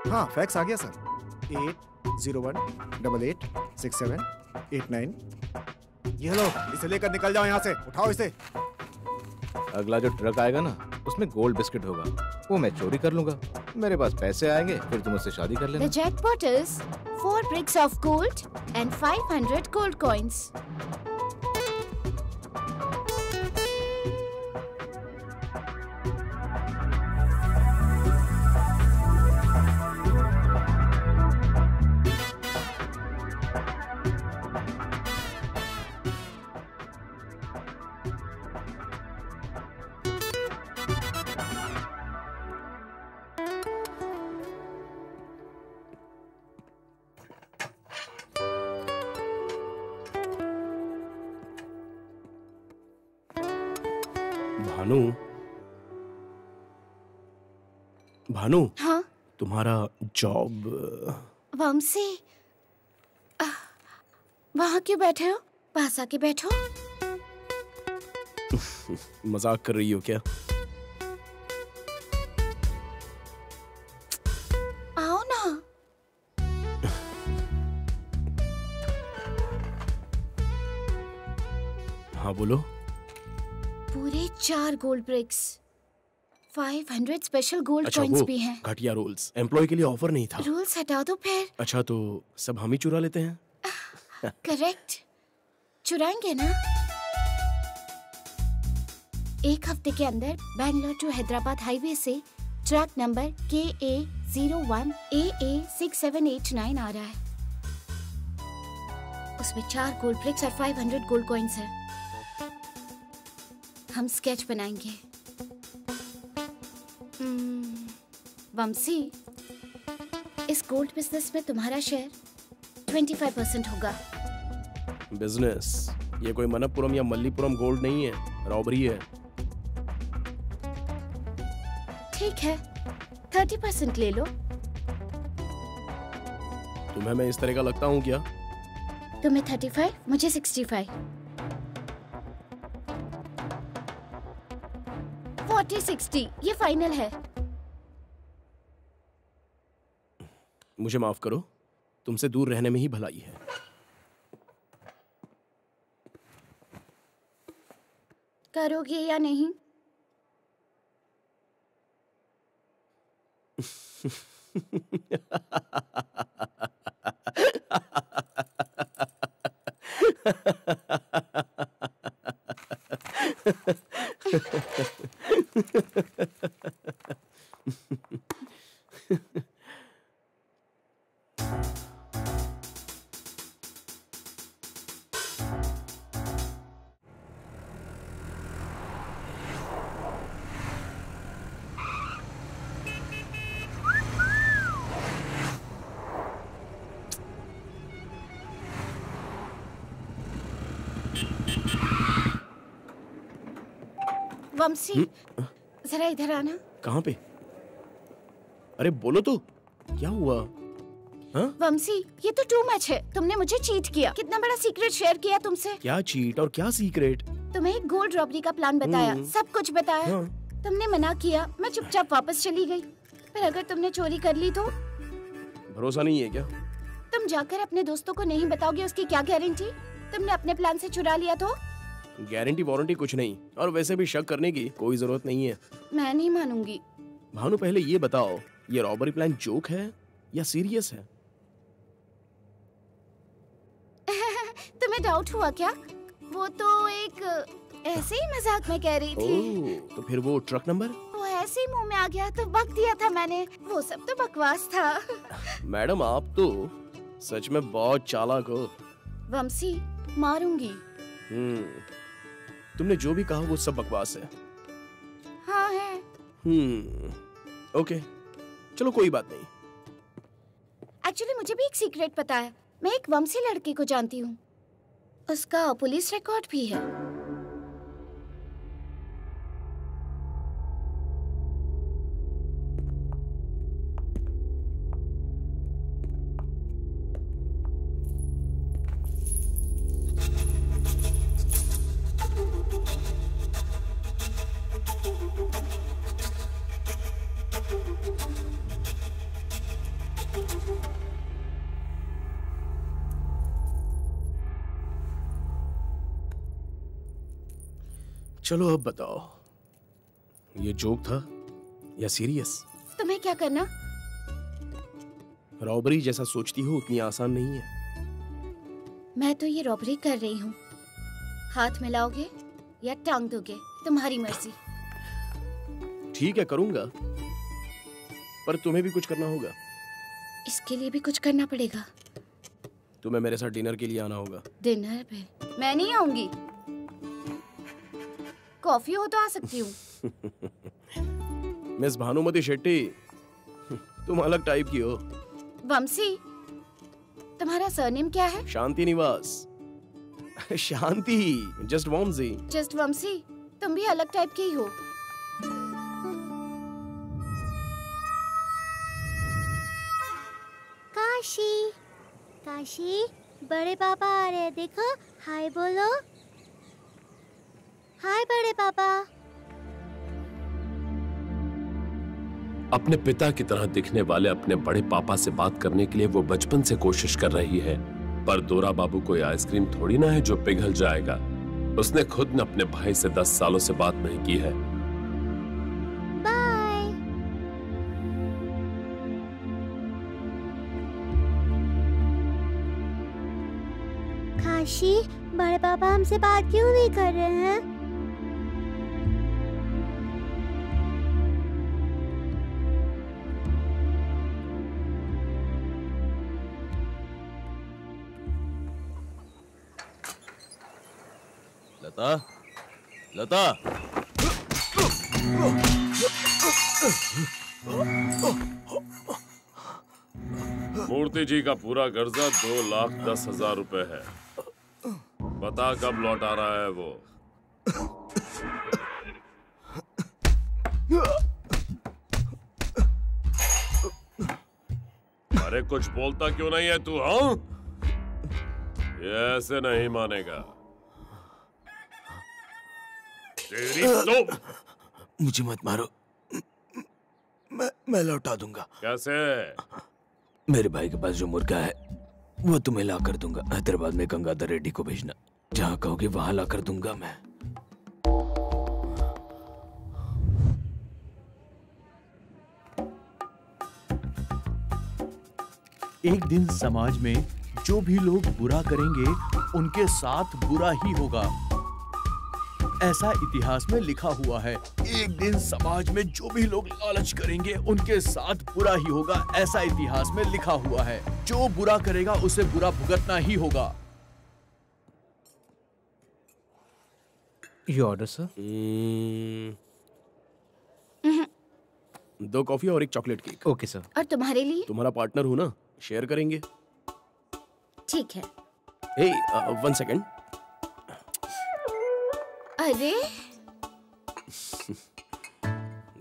हाँ, फैक्स आ गया सर। 801886789। ये लो, इसे लेकर निकल जाओ यहाँ से। उठाओ इसे। अगला जो ट्रक आएगा ना उसमें गोल्ड बिस्किट होगा, वो मैं चोरी कर लूंगा। मेरे पास पैसे आएंगे, फिर तुम उससे शादी कर लेना। The jackpot is 4 bricks of gold and 500 gold coins. Bhanu, Bhanu. हाँ तुम्हारा जॉब? वंशी, वहाँ क्यों बैठे हो? पास आके बैठो। मजाक कर रही हो क्या? आओ ना। हाँ बोलो। पूरे 4 गोल्ड ब्रिक्स, 500 स्पेशल गोल्ड अच्छा कॉइंस वो भी हैं। घटिया रूल्स, एम्प्लॉय के लिए ऑफर नहीं था। रूल्स हटा दो फिर। अच्छा तो सब हम ही चुरा लेते हैं? करेक्ट, चुराएंगे ना। एक हफ्ते के अंदर बैंगलोर टू हैदराबाद हाईवे से ट्रक नंबर KA01 AA6789 आ रहा है। उसमें 4 गोल्ड ब्रिक्स और 500 गोल्ड कॉइंस हैं। हम स्केच बनाएंगे। वंशी, इस गोल्ड बिजनेस में तुम्हारा शेयर 25% होगा। बिजनेस? ये कोई मनप्पुरम या मल्लीपुरम गोल्ड नहीं है, रॉबरी है। ठीक है, 30% ले लो। तुम्हें मैं इस तरह का लगता हूँ क्या? तुम्हें 35, मुझे 65। 40-60 ये फाइनल है। मुझे माफ करो, तुमसे दूर रहने में ही भलाई है। करोगे या नहीं? वंशी, जरा इधर आना। कहाँ पे? अरे बोलो तो, क्या हुआ? हाँ? वंशी, ये तो टू मच है। तुमने मुझे चीट किया। कितना बड़ा सीक्रेट शेयर किया तुमसे। क्या चीट और क्या सीक्रेट? तुम्हें एक गोल्ड रॉबरी का प्लान बताया, सब कुछ बताया। हाँ। तुमने मना किया, मैं चुपचाप वापस चली गई। पर अगर तुमने चोरी कर ली तो? भरोसा नहीं है क्या? तुम जाकर अपने दोस्तों को नहीं बताओगे, उसकी क्या गारंटी? तुमने अपने प्लान से चुरा लिया तो? गारंटी वारंटी कुछ नहीं, और वैसे भी शक करने की कोई जरूरत नहीं है। मैं नहीं मानूंगी। भानु पहले ये बताओ, ये रॉबरी प्लान जोक है या सीरियस है? तुम्हें डाउट हुआ क्या? वो तो एक ऐसे ही मजाक में कह रही थी। तो फिर वो ट्रक नंबर? वो ऐसे ही मुंह में आ गया तो बक दिया था मैंने। वो सब तो बकवास था। मैडम आप तो सच में बहुत चालाक हो। वंशी, मारूंगी। तुमने जो भी कहा वो सब बकवास है। हाँ है। ओके, चलो कोई बात नहीं। एक्चुअली मुझे भी एक सीक्रेट पता है। मैं एक वंशी लड़के को जानती हूँ, उसका पुलिस रिकॉर्ड भी है। चलो अब बताओ, ये जोक था या सीरियस? तुम्हें क्या करना? रॉबरी जैसा सोचती हो उतनी आसान नहीं है। मैं तो ये रॉबरी कर रही हूँ। हाथ मिलाओगे या टांग दोगे, तुम्हारी मर्जी। ठीक है, करूंगा, पर तुम्हें भी कुछ करना होगा। इसके लिए भी कुछ करना पड़ेगा। तुम्हें मेरे साथ डिनर के लिए आना होगा। डिनर पे? मैं नहीं आऊंगी। कॉफी हो तो आ सकती हूँ। मिस भानुमति शेट्टी, तुम अलग टाइप की हो। वंशी, तुम्हारा सरनेम क्या है? शांति निवास। शांति, जस्ट वंशी। जस्ट वंशी? तुम भी अलग टाइप के ही हो। काशी, काशी, बड़े पापा आ रहे हैं, देखो। हाय बोलो। हाय बड़े पापा। अपने पिता की तरह दिखने वाले अपने बड़े पापा से बात करने के लिए वो बचपन से कोशिश कर रही है, पर दोरा बाबू कोई आइसक्रीम थोड़ी ना है जो पिघल जाएगा। उसने खुद न अपने भाई से 10 सालों से बात नहीं की है। बाय। काशी, बड़े पापा हमसे बात क्यों नहीं कर रहे हैं? लता, लता। मूर्ति जी का पूरा कर्जा 2,10,000 रुपए है। बता कब लौट आ रहा है वो? अरे कुछ बोलता क्यों नहीं है तू? हाँ, ये ऐसे नहीं मानेगा। तेरी तो मुझे मत मारो, मैं लौटा दूंगा। कैसे? मेरे भाई के पास जो मुर्गा है वो तुम्हें ला कर दूंगा। हैदराबाद में गंगाधर रेड्डी को भेजना, जहां कहोगे वहां ला कर दूंगा मैं। एक दिन समाज में जो भी लोग बुरा करेंगे उनके साथ बुरा ही होगा, ऐसा इतिहास में लिखा हुआ है। एक दिन समाज में जो भी लोग लालच करेंगे उनके साथ बुरा ही होगा, ऐसा इतिहास में लिखा हुआ है। जो बुरा करेगा उसे बुरा भुगतना ही होगा। You order, sir? 2 कॉफी और 1 चॉकलेट केक। Okay sir. और तुम्हारे लिए? तुम्हारा पार्टनर हूँ ना, शेयर करेंगे। ठीक है। हे, 1 सेकेंड। अरे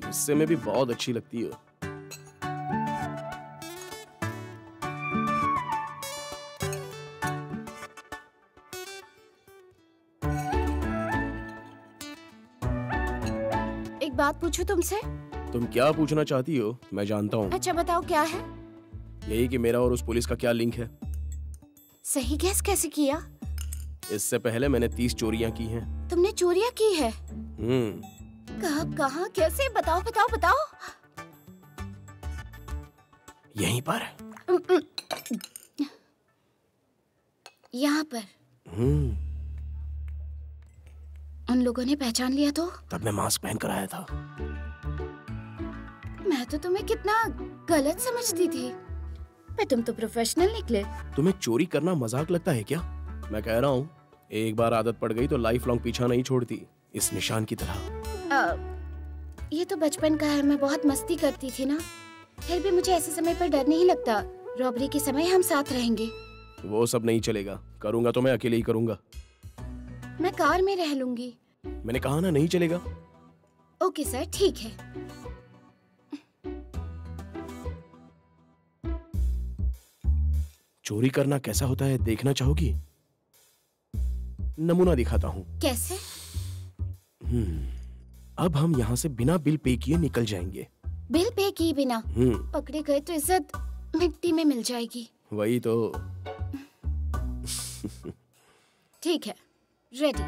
गुस्से में भी बहुत अच्छी लगती हो। एक बात पूछूं तुमसे? तुम क्या पूछना चाहती हो मैं जानता हूँ। अच्छा बताओ क्या है? यही कि मेरा और उस पुलिस का क्या लिंक है। सही गैस कैसे किया? इससे पहले मैंने 30 चोरियां की हैं। तुमने चोरियां की है? कब, कहाँ, कैसे? बताओ बताओ बताओ। यहीं पर। यहाँ पर। उन लोगों ने पहचान लिया तो? तब मैं मास्क पहन कर आया था। मैं तो तुम्हें कितना गलत समझती थी, पर तुम तो प्रोफेशनल निकले। तुम्हें चोरी करना मजाक लगता है क्या? मैं कह रहा हूँ, एक बार आदत पड़ गई तो लाइफ लॉन्ग पीछा नहीं छोड़ती, इस निशान की तरह। ये तो बचपन का है, मैं बहुत मस्ती करती थी ना। फिर भी मुझे ऐसे समय पर डर नहीं लगता। रॉबरी के समय हम साथ रहेंगे। वो सब नहीं चलेगा, करूंगा तो मैं अकेले ही करूंगा। मैं कार में रह लूंगी। मैंने कहा ना नहीं चलेगा। ओके सर, ठीक है। चोरी करना कैसा होता है देखना चाहोगी? नमूना दिखाता हूँ। कैसे? अब हम यहाँ से बिना बिल पे किए निकल जाएंगे। बिल पे किए बिना? पकड़े गए तो इज्जत मिट्टी में मिल जाएगी। वही तो। ठीक है, रेडी।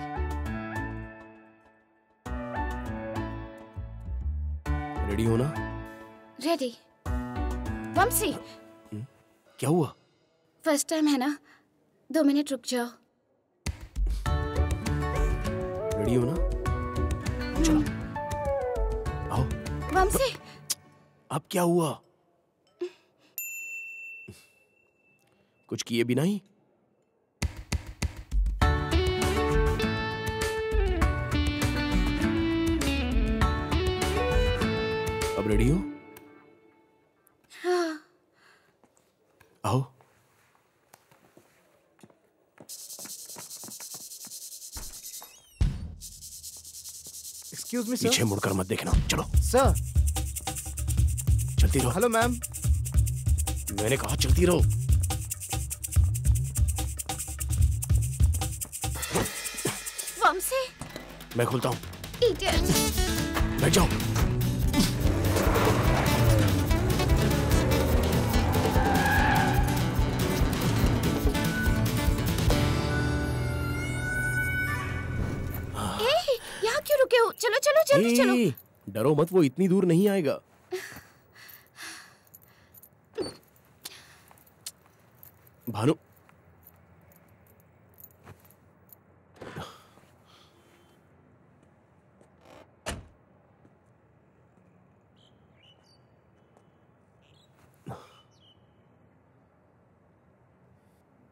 रेडी हो ना? रेडी। वंशी, क्या हुआ? फर्स्ट टाइम है ना, 2 मिनट रुक जाओ। रेडी हो ना? चलो आओ। वंशी, अब क्या हुआ? कुछ किए बिना ही? अब रेडी हो? हाँ। आओ। Excuse me sir. पीछे मुड़कर मत देखना, चलो। सर चलती रहो। Hello ma'am. मैंने कहा चलती रहो। वंशी, मैं खुलता हूँ। इडियट। बैठ जाओ। यहाँ क्यों रुके हो? चलो चलो जल्दी चलो। डरो मत, वो इतनी दूर नहीं आएगा। भानु,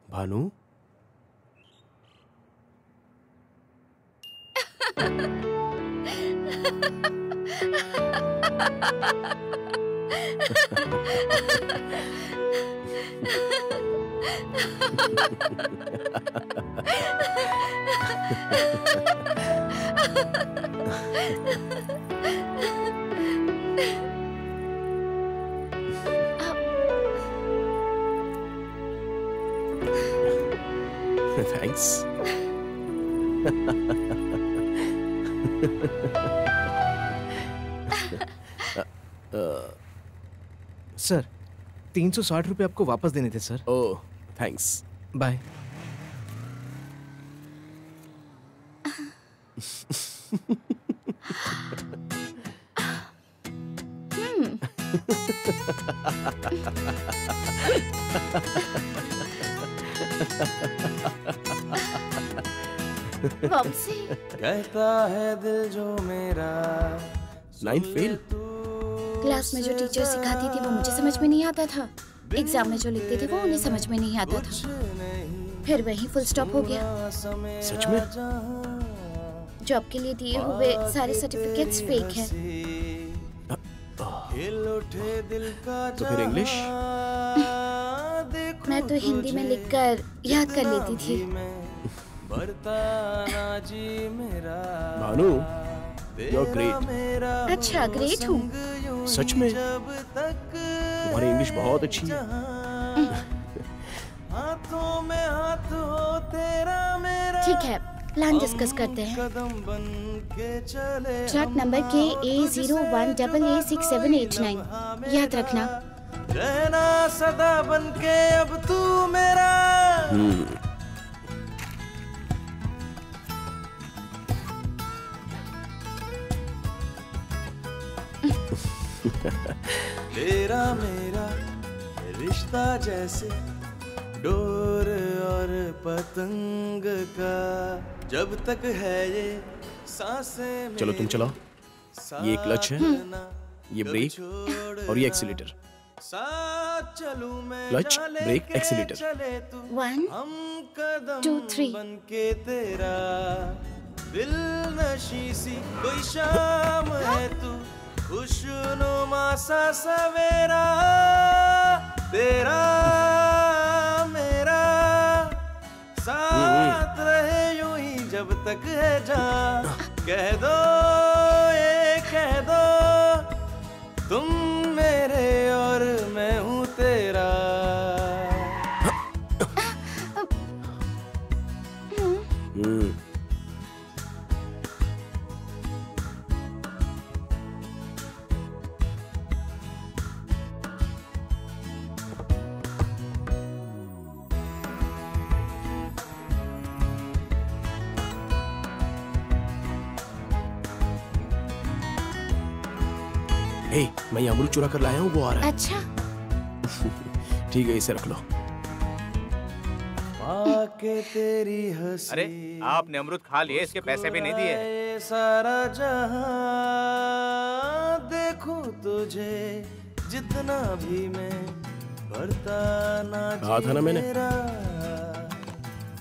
भानु, थैंक्स। सर 360 रुपए आपको वापस देने थे सर। ओह थैंक्स। बाय। वंशी, कहता है दिल जो मेरा। 9 फेल। क्लास में जो टीचर सिखाती थी वो मुझे समझ में नहीं आता था। एग्जाम में जो लिखते थे वो उन्हें समझ में नहीं आता था। फिर वहीं फुल स्टॉप हो गया। सच में? जॉब के लिए दिए हुए सारे सर्टिफिकेट्स फेक हैं। तो फिर इंग्लिश? मैं तो हिंदी में लिखकर याद कर लेती थी। Bhanu, you are great. अच्छा ग्रेट हूँ? सच में? तुम्हारी इंग्लिश बहुत अच्छी है। ठीक है, प्लान डिस्कस करते हैं। ट्रक नंबर KA01AA6789 याद रखना। रहना सदा बनके अब तू मेरा। तेरा मेरा रिश्ता जैसे डोर और पतंग का, जब तक है ये सांसें। चलो तुम चलाओ। ये क्लच है, ये ब्रेक और ये एक्सीलेटर। Clutch, break, accelerator. 1 2 3। बनके तेरा दिल नशी सी कोई शाम है तू, खुशनुमा सा सवेरा। तेरा मेरा साथ रहे यूं ही जब तक है जान। कह दो ये कह दो, तुम मेरे और मैं हूँ तेरा। मैं ये अमरूद चुरा कर लाया हूँ, वो आ रहा है। अच्छा ठीक है, इसे रख लो। तेरी हंसी। अरे आपने अमरूद खा लिए, इसके पैसे भी नहीं दिए। सारा जहां देखूं तुझे जितना भी मैं भरता ना कहा था ना मैंने।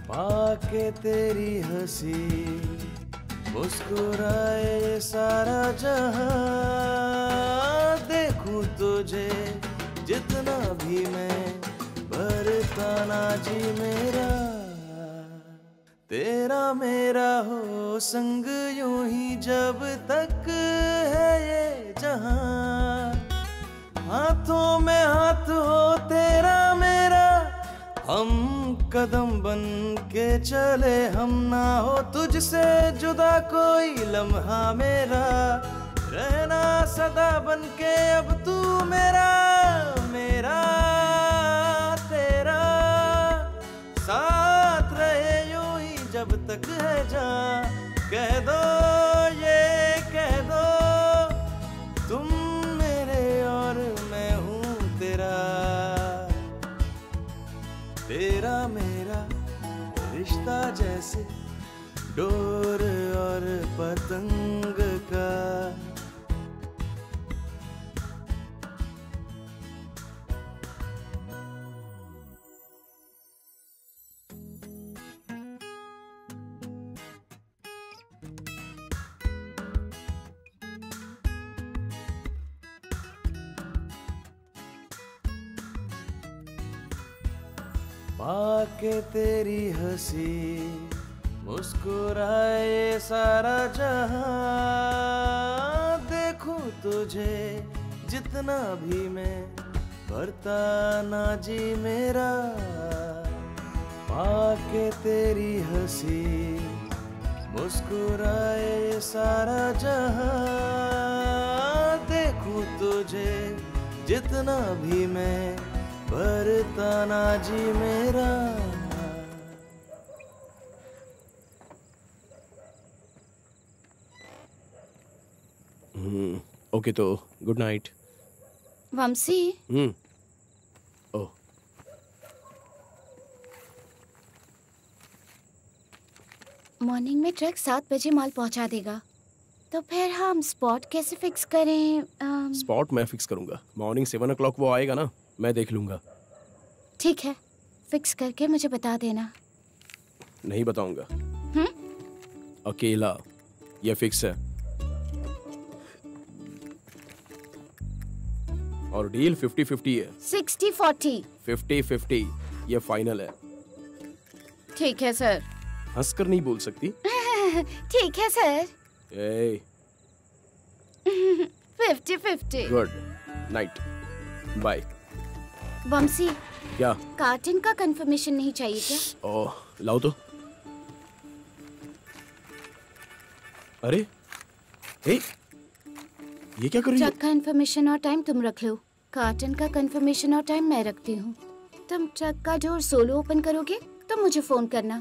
पाके तेरी हंसी मुस्कुराए सारा जहां, देखूं तुझे जितना भी मैं भरता ना जी मेरा। तेरा मेरा हो संग यूं ही जब तक है ये जहां, हाथों में हाथ हो तेरा मेरा, हम कदम बन के चले, हम ना हो तुझसे जुदा कोई लम्हा मेरा, रहना सदा बन के अब तू मेरा, मेरा तेरा, साथ रहे यूं ही जब तक है जान, कह दो ये कह दो, तुम मेरे और मैं हूँ तेरा, तेरा मेरा रिश्ता जैसे डोर और पतंग का। पाके तेरी हंसी मुस्कुराए सारा जहां, देखूं तुझे जितना भी मैं करता ना जी मेरा, पाके तेरी हंसी मुस्कुराए सारा जहां, देखूं तुझे जितना भी मैं भरता ना जी मेरा। ओके तो गुड नाइट। वंशी ओह मॉर्निंग में ट्रक 7 बजे माल पहुंचा देगा, तो फिर हम स्पॉट कैसे फिक्स करें? स्पॉट मैं फिक्स करूंगा। मॉर्निंग 7 o'clock वो आएगा ना, मैं देख लूंगा। ठीक है, फिक्स करके मुझे बता देना। नहीं बताऊंगा। अकेला, ये फिक्स है। और डील 50-50 है। 60-40। 50-50 ये फाइनल है। ठीक है सर। हंसकर नहीं बोल सकती। ठीक है sir. 50-50। Good night, bye. Vanshi क्या? कार्टन का कंफर्मेशन नहीं चाहिए क्या? ओह लाओ तो। अरे ये क्या कर रही हो? ट्रक का इंफॉर्मेशन और टाइम तुम रख लो, कार्टन का कंफर्मेशन और टाइम मैं रखती हूँ। तुम ट्रक का डोर सोलो ओपन करोगे तो मुझे फोन करना,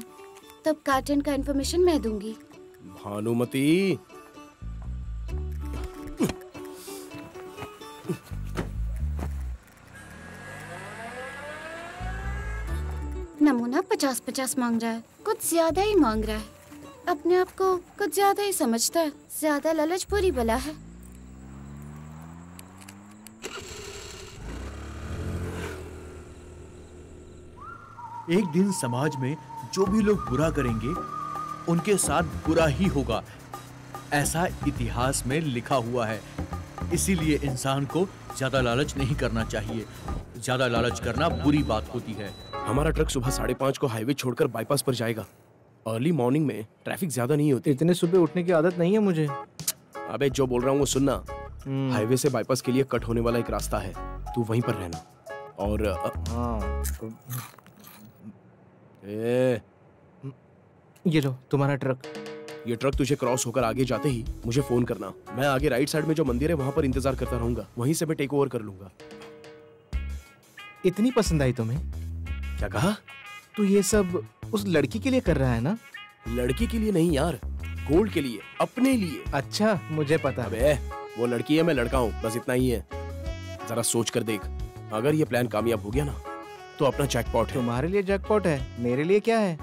तब कार्टन का इंफॉर्मेशन मैं दूंगी। भानुमति, नमूना 50-50 मांग रहा है, कुछ ज्यादा ही मांग रहा है। अपने आप को कुछ ज्यादा ही समझता है। ज्यादा लालच बुरी बला है। एक दिन समाज में जो भी लोग बुरा करेंगे उनके साथ बुरा ही होगा, ऐसा इतिहास में लिखा हुआ है। इसीलिए इंसान को ज्यादा लालच नहीं करना चाहिए। ज्यादा लालच करना बुरी बात होती है। हमारा ट्रक सुबह 5:30 को हाईवे छोड़कर बाईपास पर जाएगा। अर्ली मॉर्निंग में ट्रैफिक ज्यादा नहीं होती। इतने सुबह उठने की आदत नहीं है मुझे। अबे जो बोल रहा हूँ वो सुनना। हाईवे से बाईपास के लिए कट होने वाला एक रास्ता है, तू वहीं पर रहना। और ये लो तुम्हारा ट्रक। ये ट्रक तुझे क्रॉस होकर आगे जाते ही मुझे फोन करना। मैं आगे राइट साइड में जो मंदिर है वहां पर इंतजार करता रहूंगा, वहीं से मैं टेक ओवर कर लूंगा। इतनी पसंद आई तुम्हें? क्या कहा? तू ये सब उस लड़की के लिए कर रहा है ना? लड़की के लिए नहीं यार, गोल्ड के लिए, अपने लिए। अच्छा मुझे पता। अबे वो लड़की है, मैं लड़का हूँ, बस इतना ही है। जरा सोच कर देख, अगर ये प्लान कामयाब हो गया ना तो अपना जैकपॉट है। तुम्हारे लिए जैकपॉट है, मेरे लिए क्या है?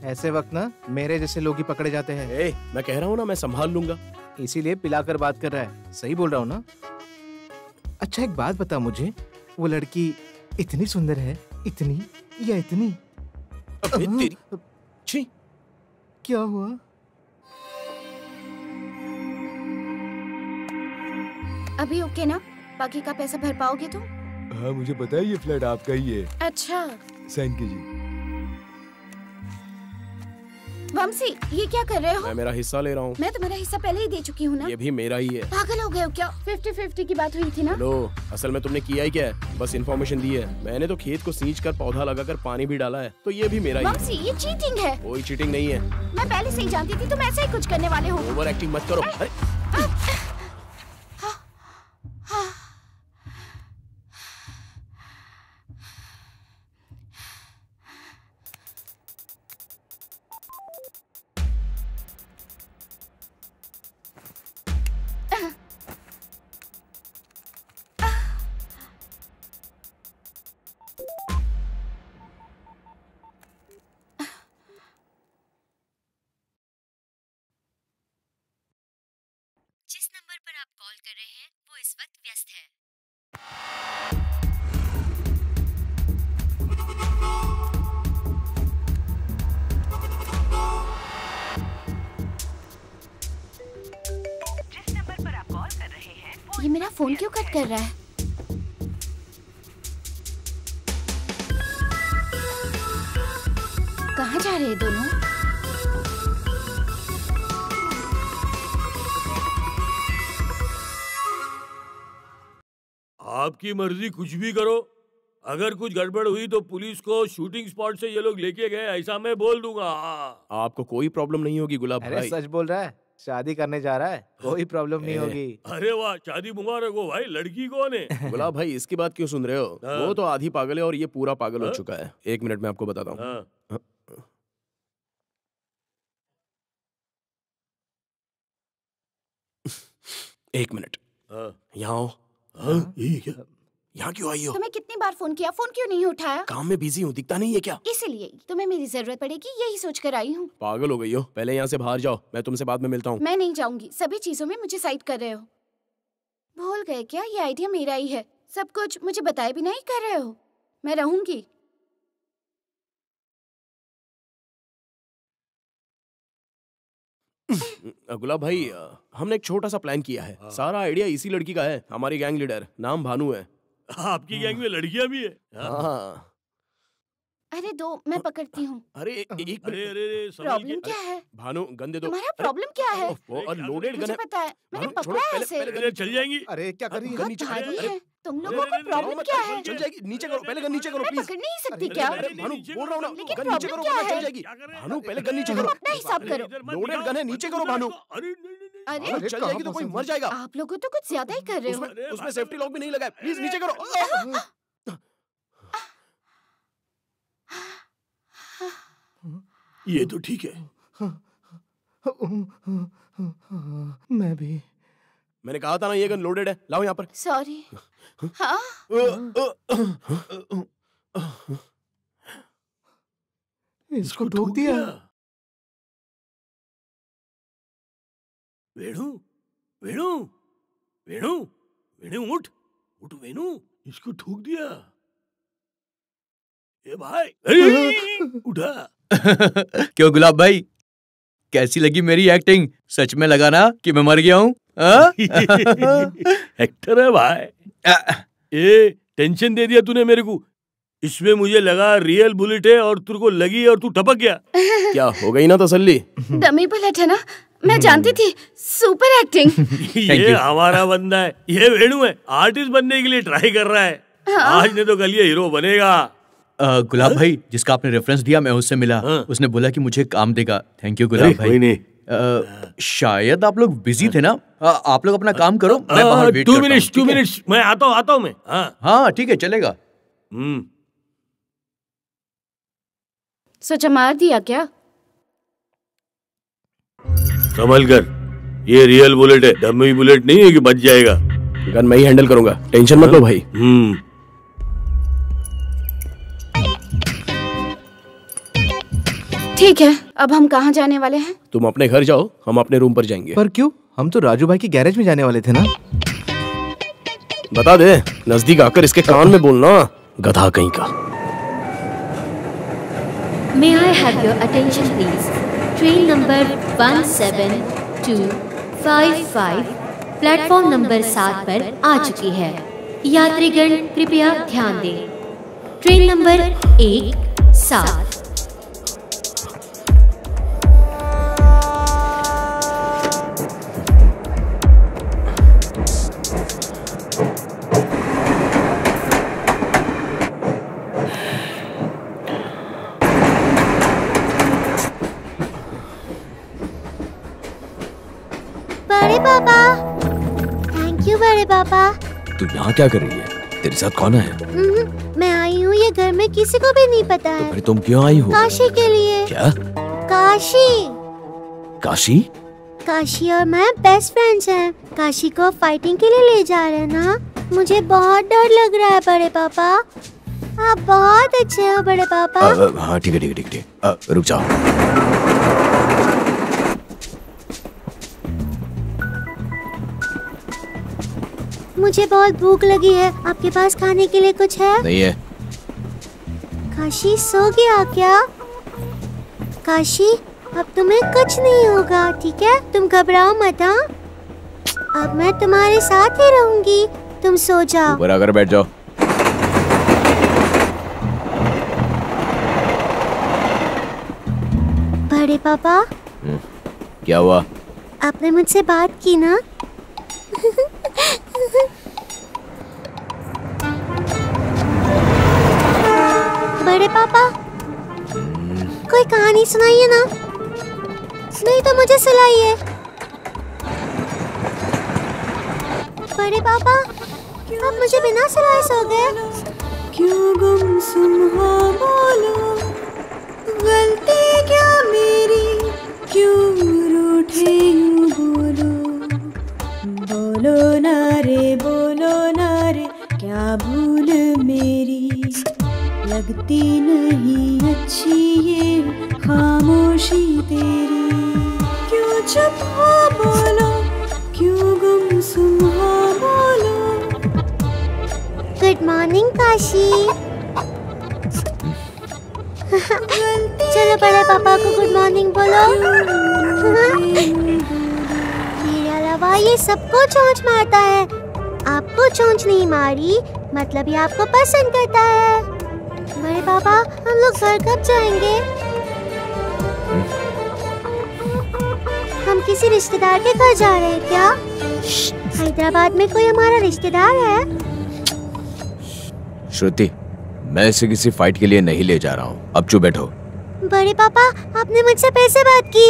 ऐसे वक्त ना मेरे जैसे लोग ही पकड़े जाते हैं। मैं कह रहा हूँ ना, मैं संभाल लूंगा। इसीलिए पिलाकर बात कर रहा है। सही बोल रहा हूँ ना? अच्छा एक बात बता मुझे, वो लड़की इतनी सुंदर है, इतनी या इतनी? तेरी छी, क्या हुआ? अभी ओके ना? बाकी का पैसा भर पाओगे तुम? हाँ मुझे पता है, ये फ्लैट आपका ही है। अच्छा साइन कीजिए। वंशी, ये क्या कर रहे हो? मैं मेरा हिस्सा ले रहा हूँ। मैं तुम्हारा हिस्सा पहले ही दे चुकी हूँ ना। ये भी मेरा ही है। पागल हो गए हो क्या? 50-50 की बात हुई थी ना। लो, असल में तुमने किया ही क्या है? बस इन्फॉर्मेशन दी है। मैंने तो खेत को सींच कर पौधा लगाकर पानी भी डाला है, तो ये भी मेरा ही है। वंशी, ये चीटिंग है। कोई चीटिंग नहीं है। मैं पहले से ही जानती थी तुम ऐसा ही कुछ करने वाले हो। ओवर एक्टिंग मत करो। अरे जिस नंबर पर आप कॉल कर रहे हैं वो इस वक्त व्यस्त है। जिस नंबर पर आप कॉल कर रहे हैं वो ये मेरा फोन क्यों कट कर रहा है? कहाँ जा रहे हैं दोनों? आपकी मर्जी, कुछ भी करो। अगर कुछ गड़बड़ हुई तो पुलिस को शूटिंग स्पॉट से ये लोग लेके गए, ऐसा मैं बोल दूंगा। आपको कोई प्रॉब्लम नहीं होगी गुलाब भाई। अरे सच बोल रहा है, शादी करने जा रहा है, कोई प्रॉब्लम नहीं होगी। अरे वाह, शादी मुबारक हो भाई। लड़की कौन है? गुलाब भाई, इसकी बात क्यों सुन रहे हो? वो तो आधी पागल है और ये पूरा पागल हो चुका है। 1 मिनट में आपको बताता हूँ। एक मिनट, यहाँ आओ। ये क्या? यहाँ क्यों आई हो? तुम्हें कितनी बार फोन किया, फोन क्यों नहीं उठाया? काम में बिजी हूँ, दिखता नहीं है क्या? इसीलिए तुम्हें मेरी जरूरत पड़ेगी, यही सोच कर आई हूँ। पागल हो गई हो? पहले यहाँ से बाहर जाओ, मैं तुमसे बाद में मिलता हूँ। मैं नहीं जाऊंगी, सभी चीजों में मुझे साइड कर रहे हो। भूल गए क्या? ये आइडिया मेरा ही है। सब कुछ मुझे बताए भी नहीं कर रहे हो। मैं रहूंगी। गुलाब भाई, हमने एक छोटा सा प्लान किया है। सारा आइडिया इसी लड़की का है। हमारी गैंग लीडर, नाम भानु है। आपकी गैंग में लड़कियां भी है? हाँ। अरे दो, मैं पकड़ती हूँ। अरे एक मिनट। प्रॉब्लम क्या है? भानु, गन दे दो। तुम्हारा प्रॉब्लम क्या है? और लोडेड गन मुझे है। पता है, मैंने पकड़ा है इसे। अरे चल जाएंगी। अरे क्या कर रही बहुत भारी है। तुम लोगों को प्रॉब्लम क्या है? चल जाएगी। नीचे करो, पहले गन नीचे करो मैं प्लीज। पकड़ नहीं सकती क्या? भानु, बोल रहा हूँ ना, लेकिन गन नीचे करो, प्रॉब्लम क्या वरना चल है? जाएगी। भानु, पहले गन नीचे करो। अपना हिसाब करो। लोडेड गन है, नीचे करो भानु। अरे चल जाएगी तो कोई मर जाएगा। आप लोगों तो कुछ ज्यादा ही कर रहे हो। उसमें सेफ्टी लॉक भी नहीं लगा है। प्लीज नीचे करो। ये तो ठीक है। मैं भी। मैंने कहा था ना, ये गन लोडेड है। लाओ यहाँ पर। सॉरी। हाँ? इसको ठोक दिया। वेणु, वेणु, वेणु, वेणु उठ, उठ वेणु, इसको ठोक दिया। ए भाई, उठा। क्यों गुलाब भाई, कैसी लगी मेरी एक्टिंग? सच में लगा ना कि मैं मर गया हूँ? एक्टर है भाई। ये टेंशन दे दिया तूने मेरे को। इसमें मुझे लगा रियल बुलेट है और तेरे को लगी और तू टपक गया। क्या हो गई ना तसल्ली? डमी बुलेट है ना, मैं जानती थी। Super acting. ये हमारा बंदा है, ये वेणु है, आर्टिस्ट बनने के लिए ट्राई कर रहा है। आज नहीं तो कल ये हीरो बनेगा। गुलाब भाई, जिसका आपने रेफरेंस दिया, मैं उससे मिला। उसने बोला कि मुझे काम देगा। थैंक यू गुलाब भाई। शायद आप लोग बिजी थे ना? आप लोग अपना काम करो, मैं बाहर वेट करता हूं। 2 मिनट्स, मैं आता हूं मैं। हाँ ठीक है, चलेगा। सोचा मार दिया क्या? संभल कर, ये रियल बुलेट है, डमी बुलेट नहीं है कि बच जाएगा। गन मैं ही हैंडल करूंगा, टेंशन मत लो भाई। ठीक है, अब हम कहाँ जाने वाले हैं? तुम अपने घर जाओ, हम अपने रूम पर जाएंगे। पर क्यों? हम तो राजू भाई की गैरेज में जाने वाले थे ना। बता दे, नजदीक आकर इसके कान में बोलना, गधा कहीं का। May I have your attention please? Train number 17255 platform number 7 पर आ चुकी है। यात्रीगण कृपया ध्यान दें। ट्रेन नंबर 17 पापा। तू यहाँ क्या कर रही है? तेरे साथ कौन है? मैं आई हूँ, ये घर में किसी को भी नहीं पता है। तो फिर तुम क्यों आई हो? काशी के लिए। क्या? काशी। काशी? काशी और मैं बेस्ट फ्रेंड्स हैं। काशी को फाइटिंग के लिए ले जा रहे हैं ना। मुझे बहुत डर लग रहा है बड़े पापा। आप बहुत अच्छे हो बड़े पापा। हाँ ठीक है ठीक है ठीक है, रुक जाओ। मुझे बहुत भूख लगी है, आपके पास खाने के लिए कुछ है? नहीं है। काशी सो गया क्या? काशी अब तुम्हें कुछ नहीं होगा, ठीक है? तुम घबराओ मत। हाँ, अब मैं तुम्हारे साथ ही रहूंगी, तुम सो जाओ। ऊपर आकर बैठ जाओ। बड़े पापा। क्या हुआ? आपने मुझसे बात की ना? बड़े पापा, कोई कहानी सुनाइए ना, नहीं तो मुझे सुनाइए। बड़े पापा, आप मुझे बिना सुनाए सो गए। क्यों गुमसुम हो बोलो, गलती क्या मेरी, क्यों रूठे यूं बोलो, बोलो ना रे, क्या भूल मेरी, लगती नहीं अच्छी ये खामोशी तेरी, क्यों चुप हो बोलो, क्यों गुमसुम हो बोलो। Good morning Kashi. चलो बड़े पापा को गुड मॉर्निंग बोलो। मेरे अलावा ये सबको चोंच मारता है, आपको चोंच नहीं मारी मतलब ये आपको पसंद करता है। बड़े पापा, हम लोग घर कब जाएंगे? हम किसी रिश्तेदार के घर जा रहे हैं क्या? हैदराबाद में कोई हमारा रिश्तेदार है? श्रुति, मैं इसे किसी फाइट के लिए नहीं ले जा रहा हूँ, अब चुप बैठो। बड़े पापा, आपने मुझसे पैसे बात की।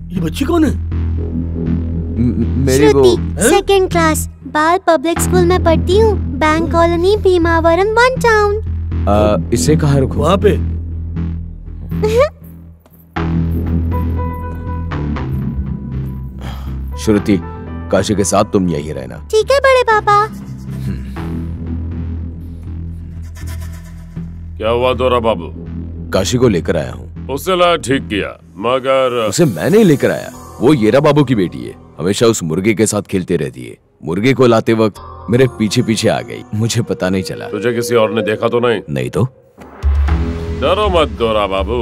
ये बच्ची कौन है? मेरी वो सेकेंड क्लास, बाल पब्लिक स्कूल में पढ़ती हूँ, bank colony, Bhimavaram, one town. इसे कहाँ रखूं? वहाँ पे। श्रुति, काशी के साथ तुम यही रहना। ठीक है बड़े पापा। क्या हुआ दोरा बाबू? काशी को लेकर आया हूँ। उसे ला ठीक किया, मगर उसे मैं नहीं लेकर आया, वो येरा बाबू की बेटी है, हमेशा उस मुर्गे के साथ खेलती रहती है। मुर्गे को लाते वक्त मेरे पीछे पीछे आ गई, मुझे पता नहीं चला। तुझे किसी और ने देखा तो नहीं? नहीं तो। डरो मत दोरा बाबू,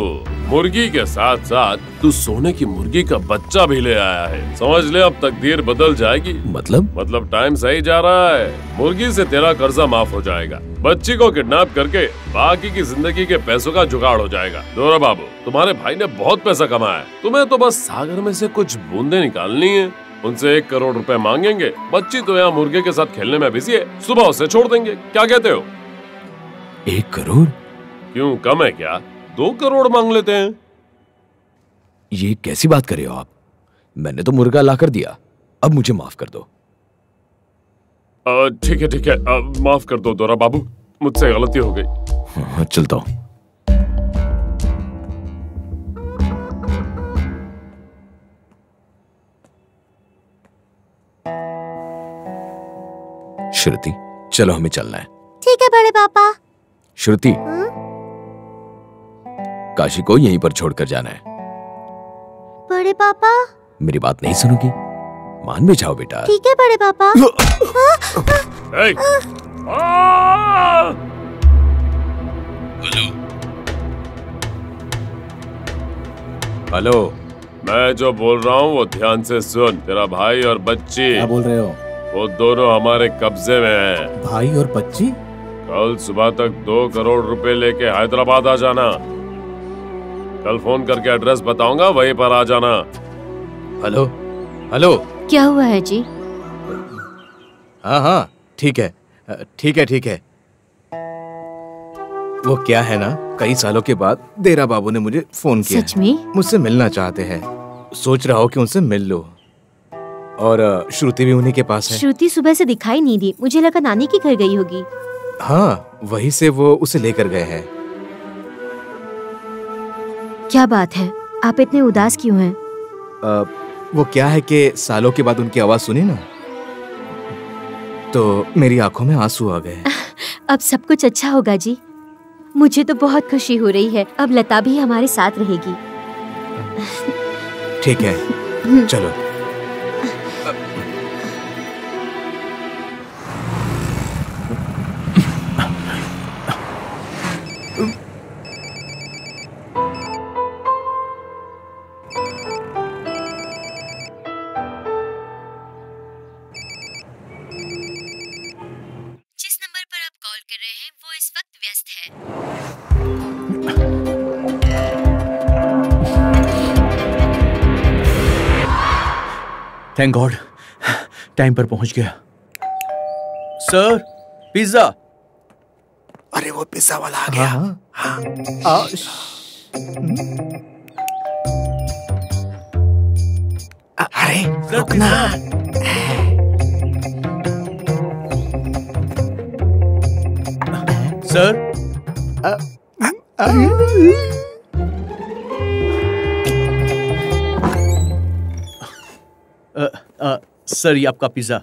मुर्गी के साथ साथ तू सोने की मुर्गी का बच्चा भी ले आया है। समझ ले, अब तकदीर बदल जाएगी। मतलब टाइम सही जा रहा है। मुर्गी से तेरा कर्जा माफ हो जाएगा, बच्ची को किडनैप करके बाकी की जिंदगी के पैसों का जुगाड़ हो जाएगा। दोरा बाबू, तुम्हारे भाई ने बहुत पैसा कमाया है, तुम्हें तो बस सागर में से कुछ बूंदे निकालनी है। उनसे 1 करोड़ रुपए मांगेंगे, बच्ची तो यहाँ मुर्गे के साथ खेलने में बिजी है, सुबह उसे छोड़ देंगे। क्या कहते हो? 1 करोड़? क्यों, कम है क्या? 2 करोड़ मांग लेते हैं। ये कैसी बात कर रहे हो आप? मैंने तो मुर्गा लाकर दिया, अब मुझे माफ कर दो। ठीक है, माफ कर दो दोरा बाबू, मुझसे गलती हो गई। हाँ, चलता हूँ। श्रुति, चलो हमें चलना है। ठीक है बड़े पापा। श्रुति, काशी को यहीं पर छोड़कर जाना है। बड़े पापा, मेरी बात नहीं सुनोगी? मान भी जाओ बेटा। ठीक है बड़े पापा। हेलो, मैं जो बोल रहा हूँ वो ध्यान से सुन। तेरा भाई और बच्ची, क्या बोल रहे हो? वो दोनों हमारे कब्जे में हैं। भाई और बच्ची? कल सुबह तक 2 करोड़ रुपए लेके हैदराबाद आ जाना। कल फोन करके एड्रेस बताऊंगा, वहीं पर आ जाना। हेलो हेलो, क्या हुआ है जी? हाँ हाँ ठीक है, ठीक है ठीक है। वो क्या है ना, कई सालों के बाद देरा बाबू ने मुझे फोन किया। सच में? मुझसे मिलना चाहते हैं। सोच रहा हूँ कि उनसे मिल लो। और श्रुति भी उन्हीं के पास है। श्रुति सुबह से दिखाई नहीं दी, मुझे लगा नानी के घर गई होगी। हाँ, वहीं से वो उसे लेकर गए हैं। क्या बात है, आप इतने उदास क्यों हैं? वो क्या है कि सालों के बाद उनकी आवाज सुनी ना, तो मेरी आंखों में आंसू आ गए। अब सब कुछ अच्छा होगा जी। मुझे तो बहुत खुशी हो रही है, अब लता भी हमारे साथ रहेगी। ठीक है, चलो। जिस नंबर पर आप कॉल कर रहे हैं वो इस वक्त व्यस्त है। थैंक गॉड, टाइम पर पहुंच गया। Sir, pizza. अरे वो पिज्जा वाला आ गया। अरे रुकना। सर, सर ये आपका पिज्जा।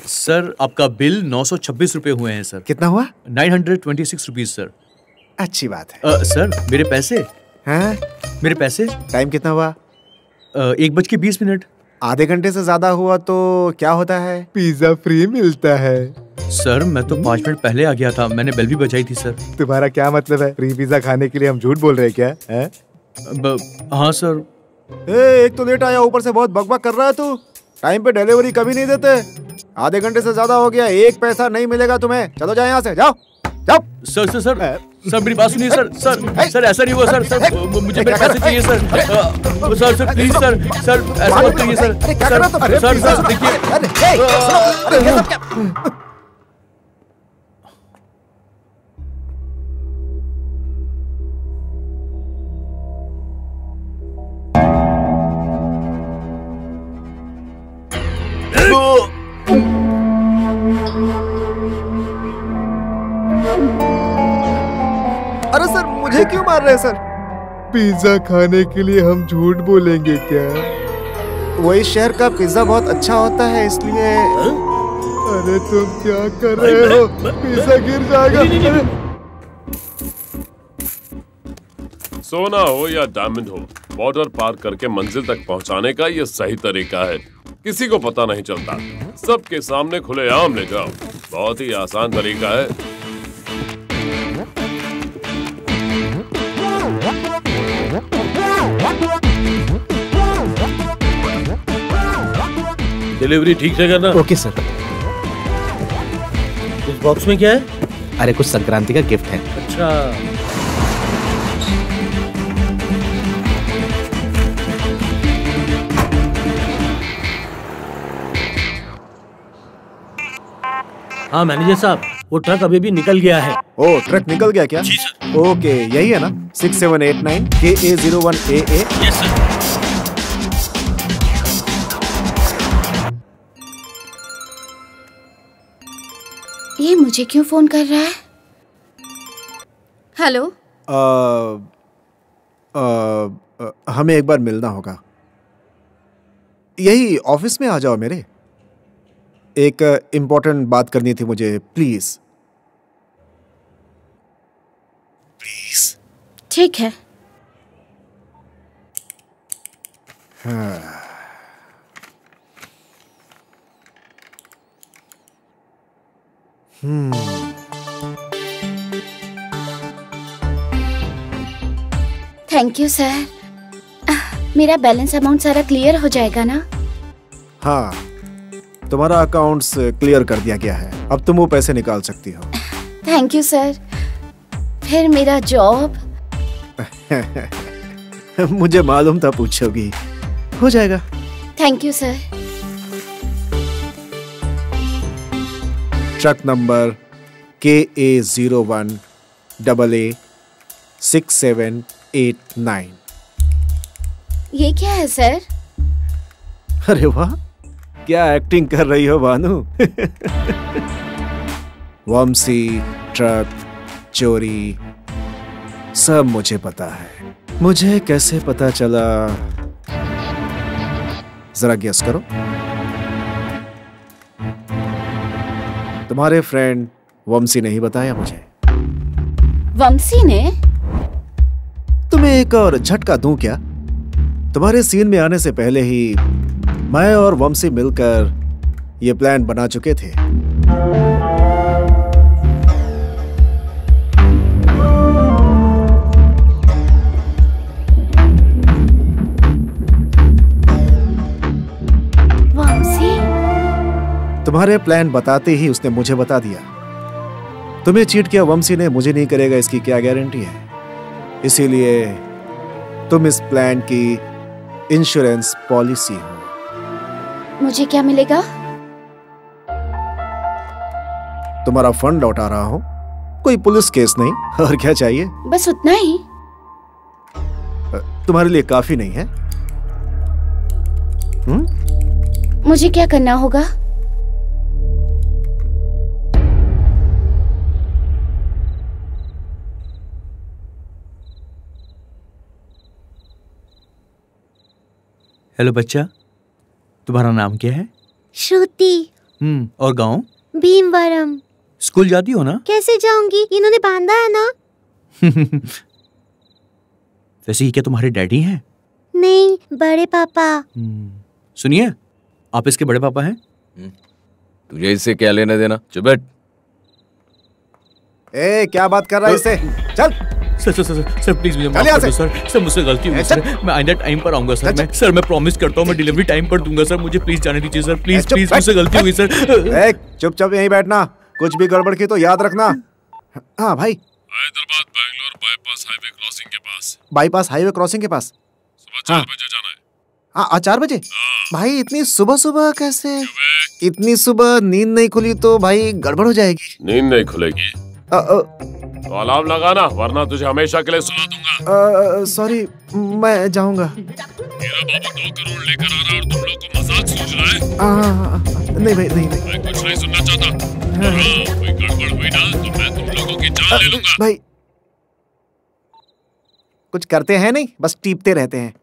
सर आपका बिल 926 रुपए हुए हैं सर। कितना हुआ? 926 रुपीज सर। अच्छी बात है। सर मेरे पैसे। हैं? मेरे पैसे। टाइम कितना हुआ? 1:20 आधे घंटे से ज्यादा हुआ तो क्या होता है? पिज्जा फ्री मिलता है। सर मैं तो 5 मिनट पहले आ गया था, मैंने बेल भी बजाई थी सर। तुम्हारा क्या मतलब है? फ्री पिज्जा खाने के लिए हम झूठ बोल रहे हैं क्या? है? हाँ सर। एक तो लेट आया, ऊपर से बहुत बकबक कर रहा है तू। टाइम पे डिलीवरी कभी नहीं देते। आधे घंटे से ज्यादा हो गया, 1 पैसा नहीं मिलेगा तुम्हें। चलो जाओ यहाँ से, जाओ जाओ। सर सर सर सर मेरी बात सुनिए सर। सर सर ऐसा नहीं हुआ सर। सर मुझे मेरे पैसे चाहिए sir. Sir sir please sir. Sir ऐसा मत करिए सर। सर सर देखिए। अरे सर मुझे क्यों मार रहे हैं सर? पिज्जा खाने के लिए हम झूठ बोलेंगे क्या? वही शहर का पिज्जा बहुत अच्छा होता है इसलिए। अरे तुम क्या कर रहे हो? पिज्जा गिर जाएगा। सोना हो या डायमंड हो, बॉर्डर पार करके मंजिल तक पहुंचाने का ये सही तरीका है। किसी को पता नहीं चलता, सबके सामने खुलेआम ले जाओ। बहुत ही आसान तरीका है। डिलीवरी ठीक से करना। Okay sir. इस बॉक्स में क्या है? अरे कुछ संक्रांति का गिफ्ट है। अच्छा। हाँ मैनेजर साहब, वो ट्रक अभी भी निकल गया है। ओ ट्रक निकल गया क्या? जी सर। ओके यही है ना, 6789 KA01AA। Yes sir. ये मुझे क्यों फोन कर रहा है? हेलो। हमें एक बार मिलना होगा। यही ऑफिस में आ जाओ मेरे। एक इम्पोर्टेंट बात करनी थी मुझे, प्लीज। प्लीज। ठीक है। हाँ। Thank you sir. मेरा बैलेंस अमाउंट सारा क्लियर हो जाएगा ना? हाँ, तुम्हारा अकाउंट्स क्लियर कर दिया गया है। अब तुम वो पैसे निकाल सकती हो। Thank you sir. फिर मेरा जॉब? मुझे मालूम था पूछोगी। हो जाएगा। Thank you sir. Truck number KA01AA6789। ये क्या है सर? अरे वाह, क्या एक्टिंग कर रही हो भानु। वंशी, ट्रक, चोरी, सब मुझे पता है। मुझे कैसे पता चला, जरा गेस करो। तुम्हारे फ्रेंड वंशी ने ही बताया मुझे। वंशी ने? तुम्हें एक और झटका दूं क्या? तुम्हारे सीन में आने से पहले ही मैं और वंशी मिलकर ये प्लान बना चुके थे। तुम्हारे प्लान बताते ही उसने मुझे बता दिया। तुम्हें चीट किया वंशी ने, मुझे नहीं करेगा इसकी क्या गारंटी है। इसीलिए तुम इस प्लान की इंश्योरेंस पॉलिसी हो। मुझे क्या मिलेगा? तुम्हारा फंड लौटा रहा हूं, कोई पुलिस केस नहीं। और क्या चाहिए? बस उतना ही। तुम्हारे लिए काफी नहीं है? मुझे क्या करना होगा? हेलो बच्चा, तुम्हारा नाम क्या है? श्रुति। और गांव? भीमवरम। स्कूल जाती हो ना? कैसे जाऊंगी, इन्होंने बांधा है ना। वैसे ही क्या तुम्हारे डैडी हैं? नहीं, बड़े पापा। सुनिए, आप इसके बड़े पापा हैं? तुझे इससे क्या लेना देना? चुप बैठ। ए, क्या बात कर रहा है इससे? चल। सर प्लीज मुझे माफ कर दो सर मुझसे गलती हुई सर। मैं आइंदा टाइम पर आऊंगा सर। मैं प्रॉमिस करता हूँ मैं डिलीवरी टाइम पर दूंगा सर। मुझे प्लीज जाने दीजिए सर, प्लीज मुझसे गलती हुई सर। चुपचाप यहीं बैठना, कुछ भी गड़बड़ की तो याद रखना। हाँ भाई। Hyderabad Bangalore bypass highway crossing के पास। बाईपास हाईवे क्रॉसिंग के पास सुबह 4 बजे जाना है। हाँ 4 बजे? भाई इतनी सुबह सुबह कैसे? इतनी सुबह नींद नहीं खुली तो भाई गड़बड़ हो जाएगी। नींद नहीं खुलेगी तो अलार्म लगाना, वरना तुझे हमेशा के लिए सुला दूंगा। सॉरी, मैं जाऊंगा। मेरा बाबू 2 करोड़ लेकर आ रहा है और तुम लोग को मजाक सूझ रहा है? नहीं भाई, नहीं। मैं कुछ नहीं सुनना चाहता। कोई गड़बड़ हुई ना तो मैं तुम लोगों की जान ले लूंगा। भाई कुछ करते हैं नहीं, बस टीपते रहते हैं।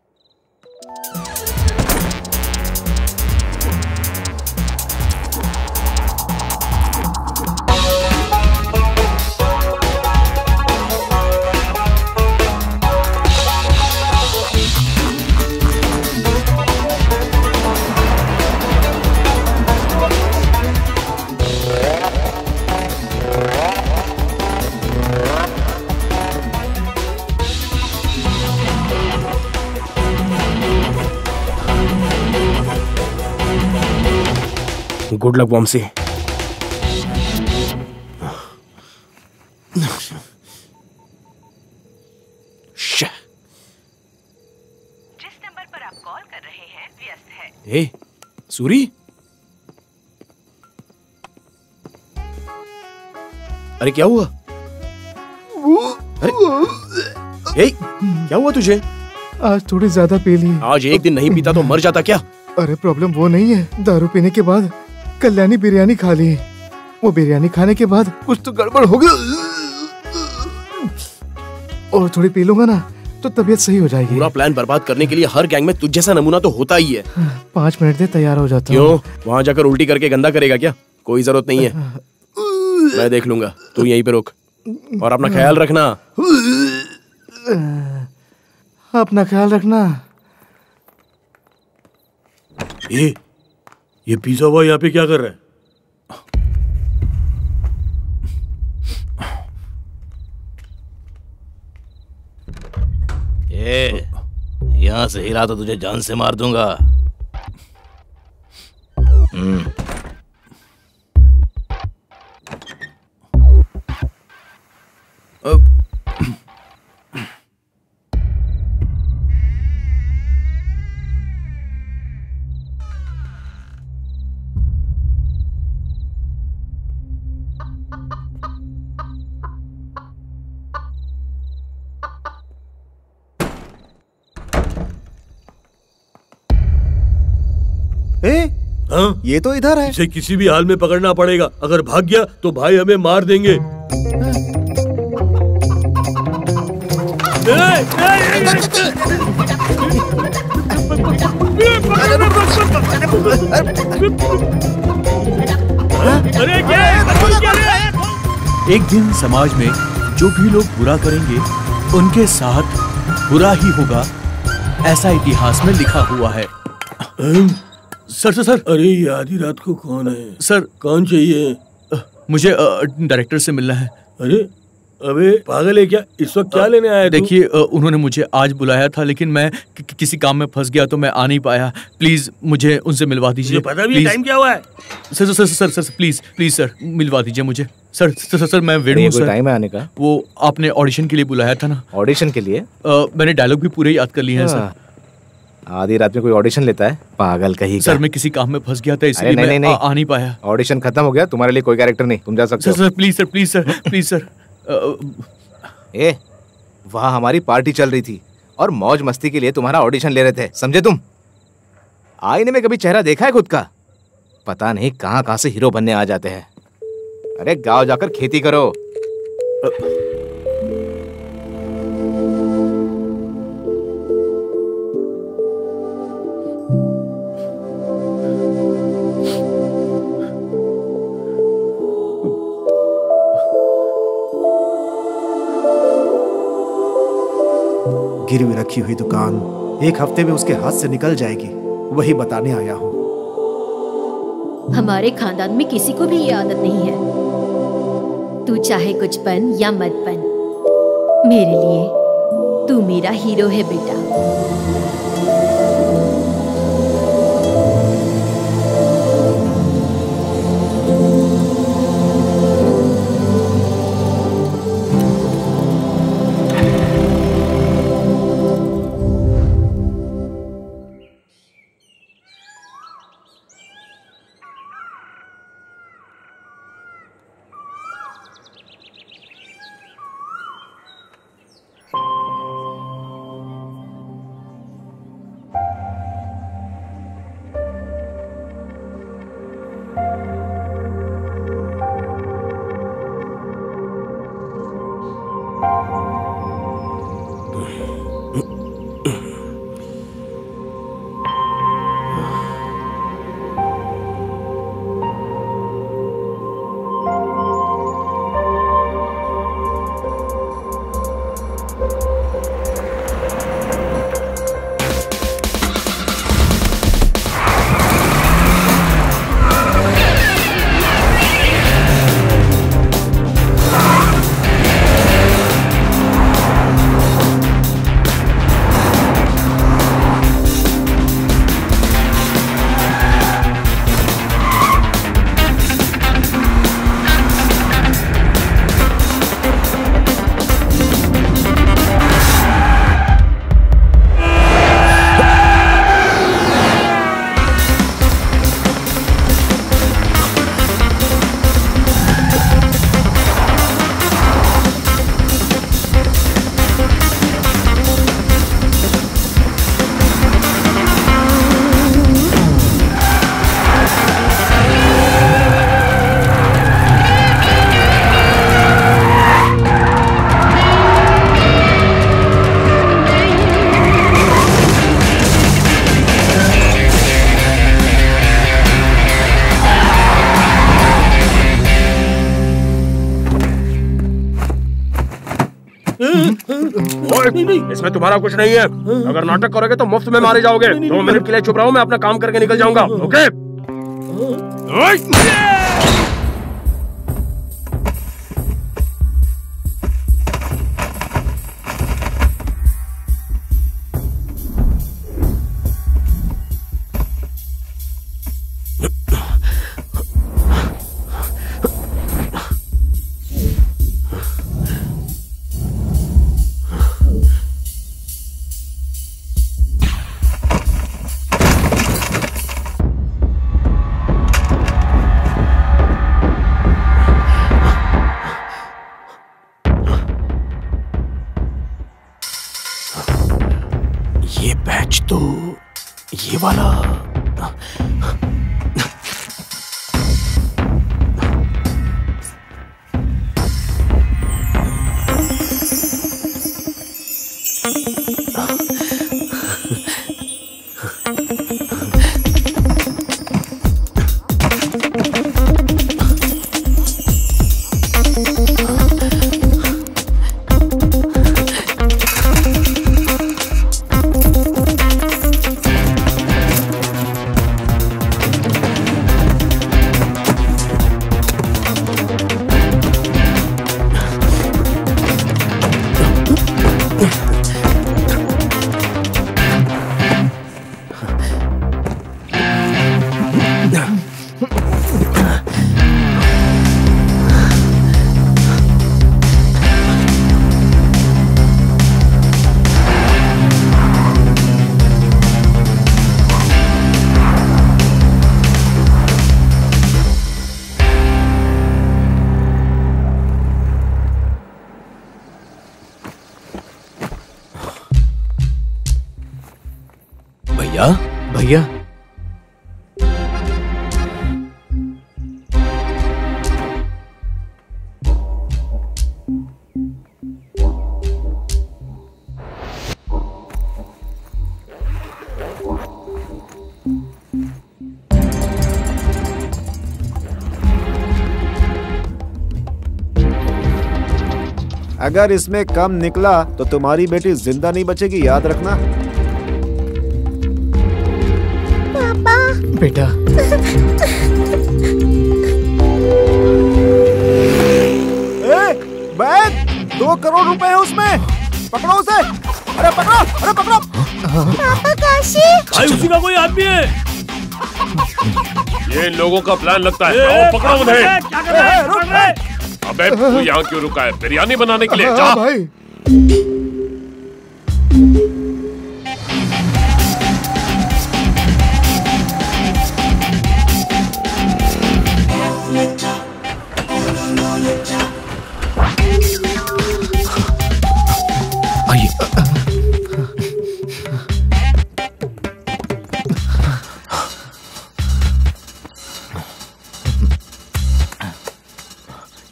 गुड लक वंशी। जिस नंबर पर आप कॉल कर रहे हैं व्यस्त है। ए, सूरी? अरे क्या हुआ? अरे क्या हुआ तुझे? आज थोड़ी ज्यादा पी ली। आज एक दिन नहीं पीता तो मर जाता क्या? अरे प्रॉब्लम वो नहीं है, दारू पीने के बाद कल्याणी बिरयानी खा ली। वो बिरयानी खाने के बाद कुछ तो गड़बड़ हो गया। और थोड़ी पी लूंगा ना तो तबीयत सही हो जाएगी। पूरा प्लान बर्बाद करने के लिए हर गैंग में तुझ जैसा नमूना तो होता ही है। 5 मिनट दे तैयार हो जाता हूँ। क्यों? वहाँ जाकर उल्टी करके गंदा करेगा क्या? कोई जरूरत नहीं है, मैं देख लूंगा। तू यहीं पे रुक और अपना ख्याल रखना। अपना ख्याल रखना। ये पिज्जा बॉय यहाँ पे क्या कर रहा है? यहाँ से हिला तो तुझे जान से मार दूंगा। हाँ? ये तो इधर है। इसे किसी भी हाल में पकड़ना पड़ेगा। अगर भाग गया तो भाई हमें मार देंगे। अरे क्या एक दिन समाज में जो भी लोग बुरा करेंगे उनके साथ बुरा ही होगा, ऐसा इतिहास में लिखा हुआ है। सर। अरे ये आधी रात को कौन है? सर कौन चाहिए? मुझे डायरेक्टर से मिलना है। अरे अबे पागल है क्या? इस वक्त क्या लेने आया? देखिए उन्होंने मुझे आज बुलाया था, लेकिन मैं किसी काम में फंस गया तो मैं आ नहीं पाया। प्लीज मुझे उनसे मिलवा दीजिए। पता भी टाइम क्या हुआ है? सर प्लीज सर मिलवा दीजिए मुझे। सर मैं वेणु हूं सर। टाइम है आने का? वो आपने ऑडिशन के लिए बुलाया था ना? ऑडिशन के लिए? मैंने डायलॉग भी पूरे याद कर लिए हैं सर। आधी रात में कोई ऑडिशन लेता है? पागल कहीं का। सर मैं किसी काम में फंस गया था इसलिए मैं आ नहीं पाया। ऑडिशन खत्म हो गया, तुम्हारे लिए कोई कैरेक्टर नहीं, तुम जा सकते हो। Sir please sir. वहाँ हमारी पार्टी चल रही थी और मौज मस्ती के लिए तुम्हारा ऑडिशन ले रहे थे, समझे तुम? आईने में कभी चेहरा देखा है खुद का? पता नहीं कहाँ कहाँ से हीरो बनने आ जाते हैं। अरे गांव जाकर खेती करो। गिरवी रखी हुई दुकान 1 हफ्ते में उसके हाथ से निकल जाएगी, वही बताने आया हूँ। हमारे खानदान में किसी को भी ये आदत नहीं है। तू चाहे कुछ बन या मत बन, मेरे लिए तू मेरा हीरो है बेटा। इसमें तुम्हारा कुछ नहीं है। अगर नाटक करोगे तो मुफ्त में मारे जाओगे। 2 मिनट के लिए चुप रहो, मैं अपना काम करके निकल जाऊंगा। ओके? भैया अगर इसमें कम निकला तो तुम्हारी बेटी जिंदा नहीं बचेगी, याद रखना। पापा बेटा बैग 2 करोड़ रुपए है उसमें, पकड़ो उसे। अरे पकड़ो, अरे पकड़ो। पापा काशी भाई उसी का कोई आदमी है। ये इन लोगों का प्लान लगता है। आओ पकड़ो उन्हें। क्या कर रहे हैं? अबे तू यहाँ क्यों रुका है? बिरयानी बनाने के लिए जा। भाई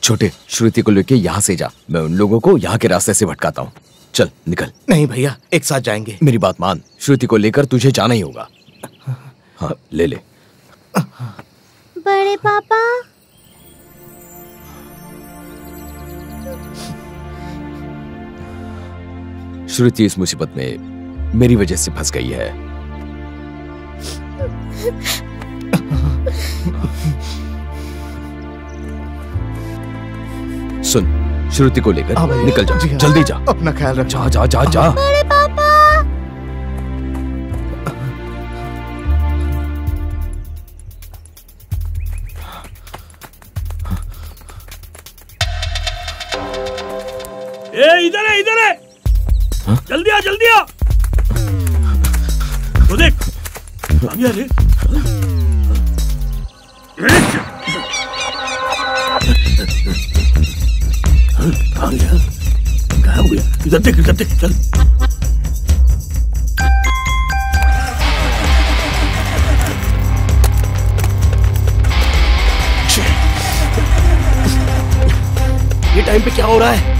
छोटे, श्रुति को लेके यहाँ से जा। मैं उन लोगों को यहाँ के रास्ते से भटकाता हूँ। चल निकल। नहीं भैया, एक साथ जाएंगे। मेरी बात मान, श्रुति को लेकर तुझे जाना ही होगा। हाँ ले ले। बड़े पापा श्रुति इस मुसीबत में मेरी वजह से फंस गई है। सुन, श्रुति को लेकर निकल जा। जल्दी जा। अपना ख्याल रख। जा जा जा जा। बड़े पापा इधर है, इधर है। जल्दी आ, जल्दी आ। तो देख अभी आ रे। कहाँ गया? कहाँ हो गया? इधर देख, इधर देख, चल। ये टाइम पे क्या हो रहा है?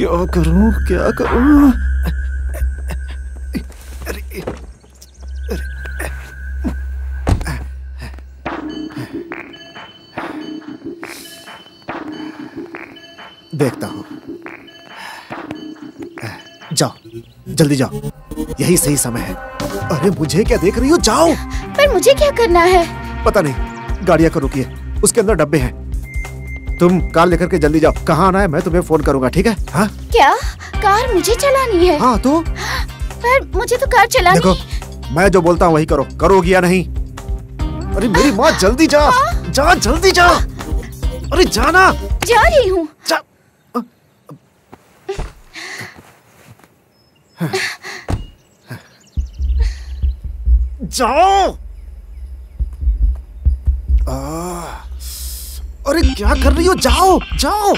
क्या करूं क्या करूं? देखता हूं। जाओ, जल्दी जाओ, यही सही समय है। अरे मुझे क्या देख रही हो, जाओ। पर मुझे क्या करना है? पता नहीं, गाड़ियां को रुकिए, उसके अंदर डब्बे हैं। तुम कार लेकर के जल्दी जाओ, कहाँ आना है मैं तुम्हें फोन करूंगा, ठीक है? हाँ? क्या कार मुझे चलानी है? हाँ तो? पर मुझे तो कार चलानी। देखो, मैं जो बोलता हूँ वही करो, करोगी या नहीं? अरे मेरी माँ, जल्दी जा, जा जल्दी जा। अरे जाना। जा रही हूँ। जाओ। अरे क्या कर रही हो, जाओ जाओ।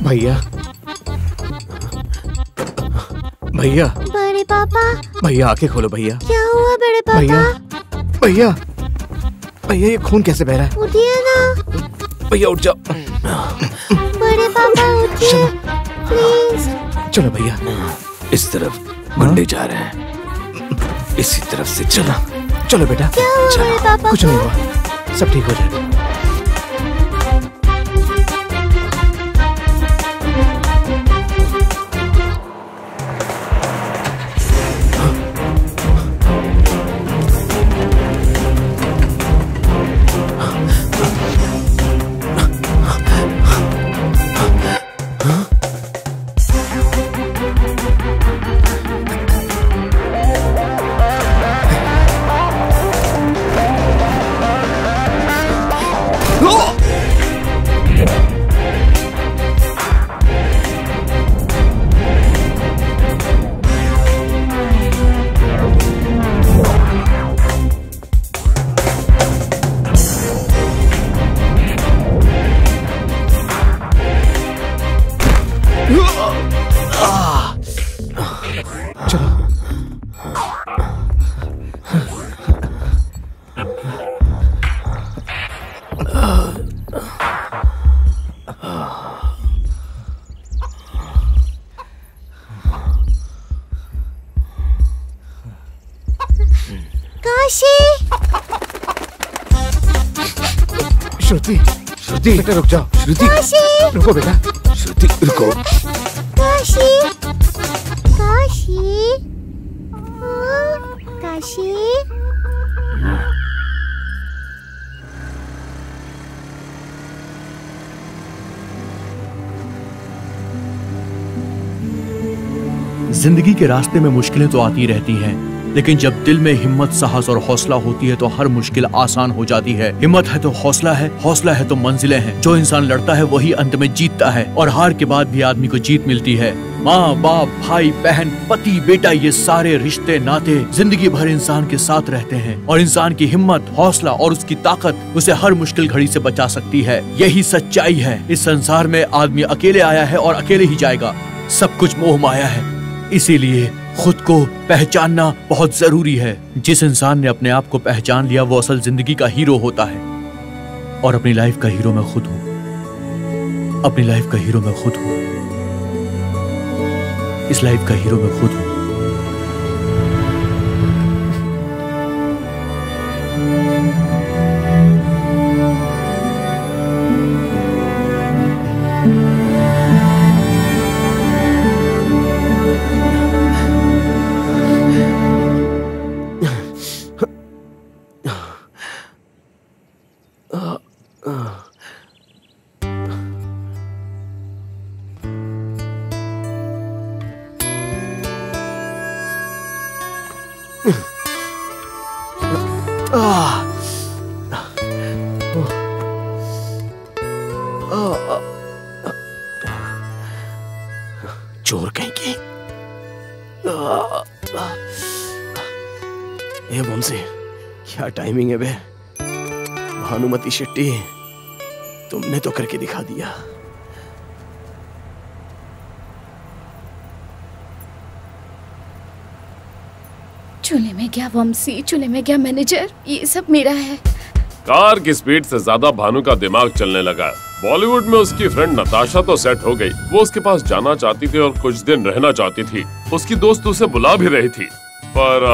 भैया, भैया, बड़े पापा, भैया आंखें खोलो भैया। क्या हुआ बड़े पापा? भैया, भैया, भैया ये खून कैसे बह रहा है? उठिए ना। भैया उठ जाओ। बड़े पापा उठिए प्लीज। चलो भैया, इस तरफ गुंडे जा रहे हैं, इसी तरफ से चला। चलो बेटा, क्या हुआ बड़े पापा? कुछ नहीं हुआ, सब ठीक हो जाएगा। श्रुति, श्रुति बेटा रुक जाओ। श्रुति रुको बेटा। श्रुति रुको। काशी, काशी, काशी। जिंदगी के रास्ते में मुश्किलें तो आती रहती हैं, लेकिन जब दिल में हिम्मत, साहस और हौसला होती है तो हर मुश्किल आसान हो जाती है। हिम्मत है तो हौसला है, हौसला है तो मंजिलें हैं। जो इंसान लड़ता है वही अंत में जीतता है, और हार के बाद भी आदमी को जीत मिलती है। माँ बाप, भाई बहन, पति बेटा, ये सारे रिश्ते नाते जिंदगी भर इंसान के साथ रहते हैं, और इंसान की हिम्मत, हौसला और उसकी ताकत उसे हर मुश्किल घड़ी से बचा सकती है। यही सच्चाई है। इस संसार में आदमी अकेले आया है और अकेले ही जाएगा। सब कुछ मोह माया है, इसीलिए खुद को पहचानना बहुत जरूरी है। जिस इंसान ने अपने आप को पहचान लिया वो असल जिंदगी का हीरो होता है। और अपनी लाइफ का हीरो मैं खुद हूँ। अपनी लाइफ का हीरो मैं खुद हूँ। इस लाइफ का हीरो मैं खुद हूँ। चोर कहीं की। ए वंशी, क्या टाइमिंग है बे। भानुमति शेट्टी, तुमने तो करके दिखा दिया। चूल्हे में गया वंशी, चूल्हे में गया मैनेजर, ये सब मेरा है। कार की स्पीड से ज्यादा भानु का दिमाग चलने लगा। बॉलीवुड में उसकी फ्रेंड नताशा तो सेट हो गई, वो उसके पास जाना चाहती थी और कुछ दिन रहना चाहती थी। उसकी दोस्त उसे बुला भी रही थी, पर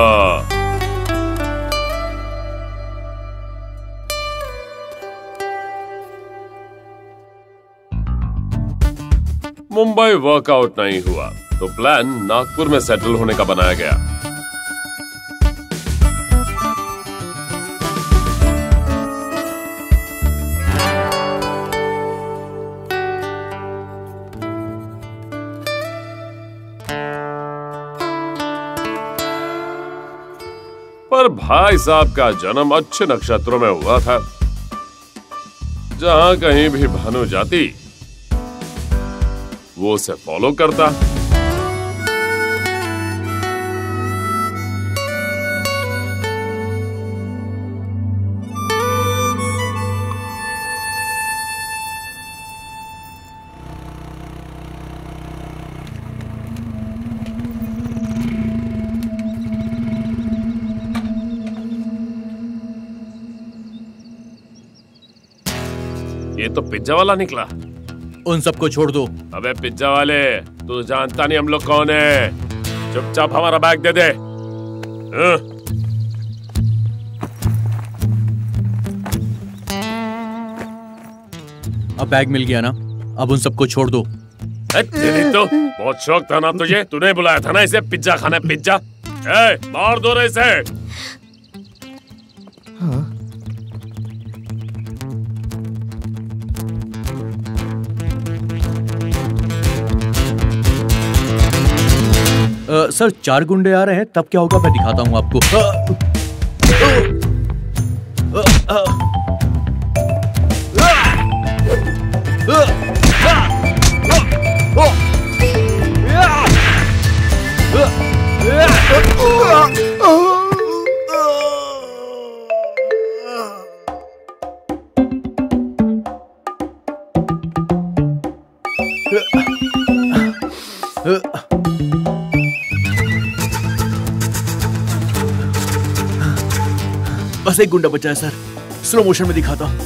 मुंबई वर्कआउट नहीं हुआ, तो प्लान नागपुर में सेटल होने का बनाया गया। पर भाई साहब का जन्म अच्छे नक्षत्रों में हुआ था। जहां कहीं भी भानु जाती, वो उसे फॉलो करता। ये तो पिज्जा वाला निकला। उन सबको छोड़ दो। अबे पिज्जा वाले, तू जानता नहीं हम लोग कौन है। चुपचाप हमारा बैग दे दे। अब बैग मिल गया ना, अब उन सबको छोड़ दो। तो बहुत शौक था ना तुझे, तूने बुलाया था ना इसे पिज्जा खाना। पिज्जा मार दो रे इसे। हाँ। सर 4 गुंडे आ रहे हैं, तब क्या होगा मैं दिखाता हूँ आपको। बस एक गुंडा बचा है सर, स्लो मोशन में दिखाता हूँ।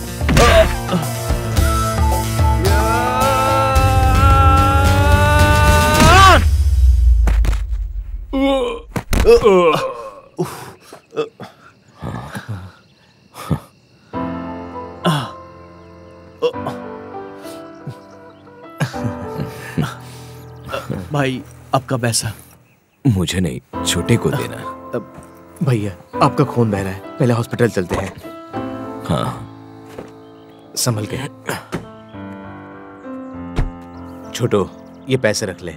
भाई आपका पैसा। मुझे नहीं, छोटे को देना। भैया आपका खून बह रहा है, पहले हॉस्पिटल चलते हैं। हाँ संभल के। छोटो ये पैसे रख ले।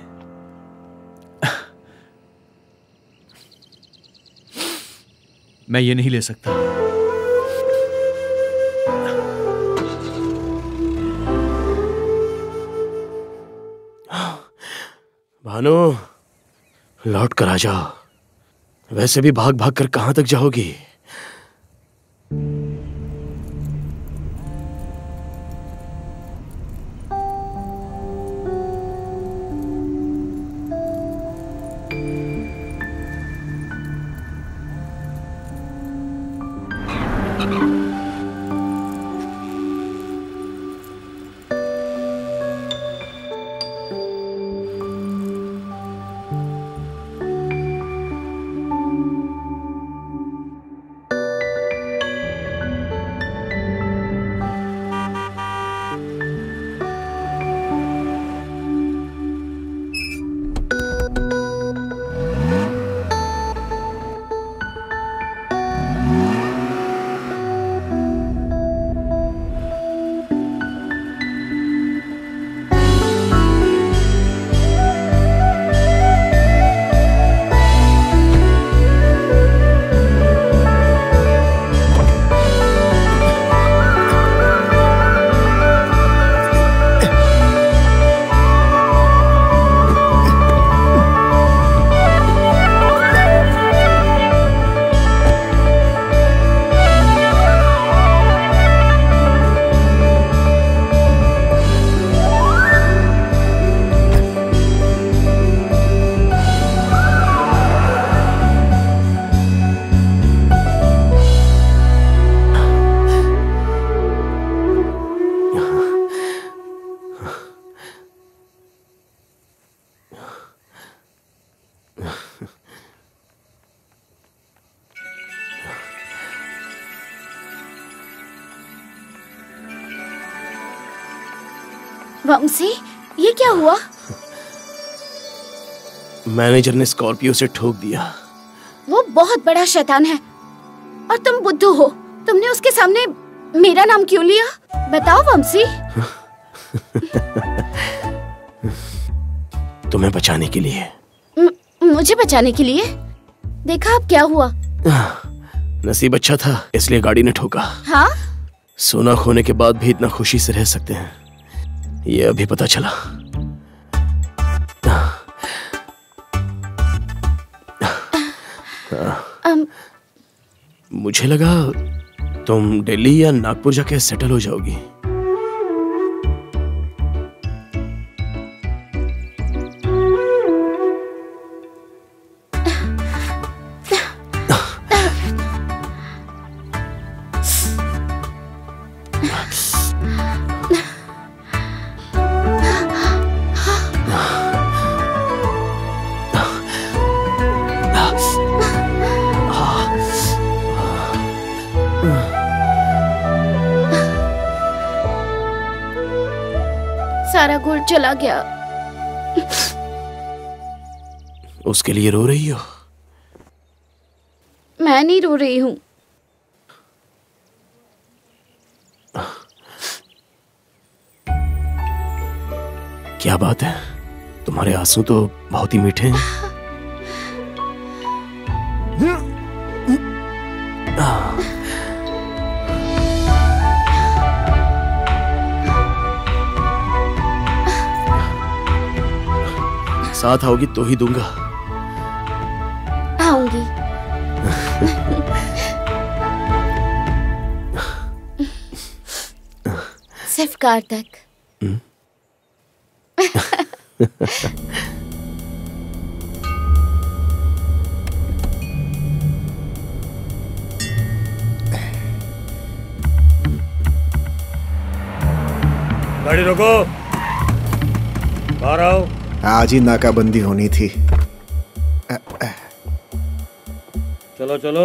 मैं ये नहीं ले सकता। भानु लौट कर आ जाओ। वैसे भी भाग भाग कर कहां तक जाओगी। वंशी, ये क्या हुआ? मैनेजर ने स्कॉर्पियो से ठोक दिया। वो बहुत बड़ा शैतान है और तुम बुद्धू हो। तुमने उसके सामने मेरा नाम क्यों लिया? बताओ वंशी। तुम्हें बचाने के लिए। मुझे बचाने के लिए? देखा अब क्या हुआ? नसीब अच्छा था इसलिए गाड़ी ने ठोका। हाँ? सोना खोने के बाद भी इतना खुशी से रह सकते हैं, ये अभी पता चला। मुझे लगा तुम दिल्ली या नागपुर जाके सेटल हो जाओगी। सारा गोल्ड चला गया। उसके लिए रो रही हो? मैं नहीं रो रही हूँ। क्या बात है, तुम्हारे आंसू तो बहुत ही मीठे हैं। साथ आओगी तो ही दूंगा। आऊंगी। सिर्फ कार तक। गाड़ी रोको, बाहर आओ। आज ही नाकाबंदी होनी थी। चलो चलो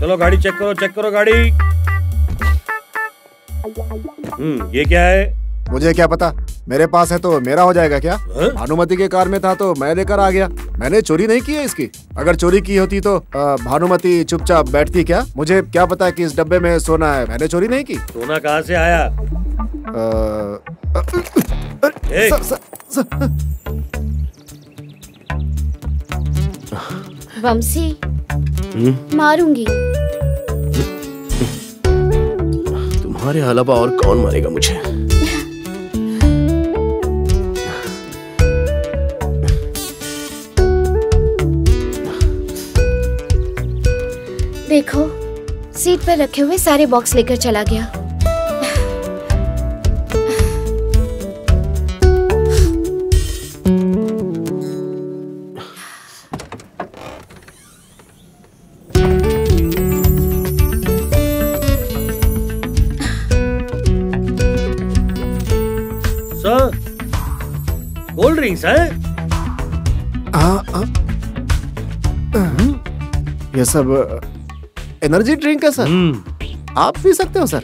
चलो, गाड़ी चेक करो, चेक करो गाड़ी। ये क्या है? मुझे क्या पता, मेरे पास है तो मेरा हो जाएगा क्या? भानुमति के कार में था तो मैं लेकर आ गया। मैंने चोरी नहीं की है इसकी। अगर चोरी की होती तो भानुमति चुपचाप बैठती क्या? मुझे क्या पता कि इस डब्बे में सोना है। मैंने चोरी नहीं की। सोना कहाँ से आया? वंशी, मारूंगी। तुम्हारे अलावा और कौन मारेगा मुझे? देखो, सीट पर रखे हुए सारे बॉक्स लेकर चला गया। कोल्ड ड्रिंक्स है? ये सब एनर्जी ड्रिंक है सर। आप पी सकते हो सर।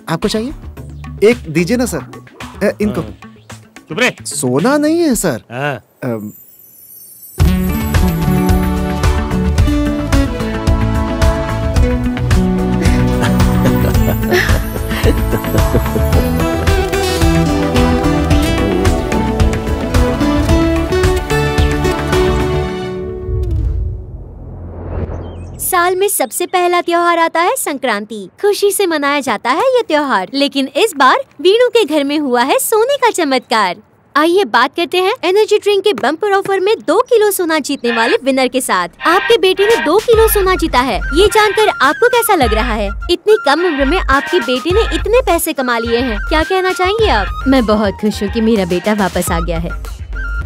आपको चाहिए? एक दीजिए ना सर। इनको। चुप रहे। सोना नहीं है सर। साल में सबसे पहला त्योहार आता है संक्रांति। खुशी से मनाया जाता है ये त्योहार, लेकिन इस बार वीणु के घर में हुआ है सोने का चमत्कार। आइए बात करते हैं एनर्जी ड्रिंक के बम्पर ऑफर में 2 किलो सोना जीतने वाले विनर के साथ। आपके बेटे ने 2 किलो सोना जीता है। ये जानकर आपको कैसा लग रहा है? इतनी कम उम्र में आपके बेटे ने इतने पैसे कमा लिए हैं। क्या कहना चाहेंगे आप? मैं बहुत खुश हूँ कि मेरा बेटा वापस आ गया है।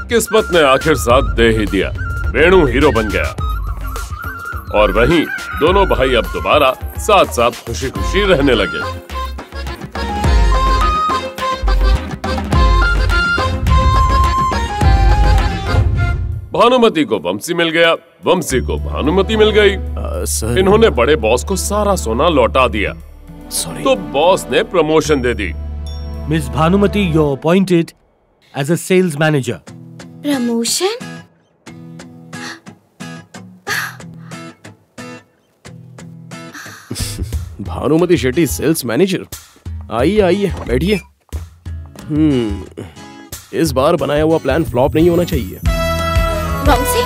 किस्मत ने आखिर साथ दे ही दिया। वेणु हीरो बन गया और वहीं दोनों भाई अब दोबारा साथ साथ खुशी खुशी रहने लगे। भानुमति को वंशी मिल गया, वंशी को भानुमति मिल गई। इन्होंने बड़े बॉस को सारा सोना लौटा दिया। तो बॉस ने प्रमोशन दे दी Miss Bhanumati, you're appointed as a sales manager. Promotion? Bhanumati Shetty sales manager. आइए आइए बैठिए। इस बार बनाया हुआ प्लान फ्लॉप नहीं होना चाहिए। वंशी?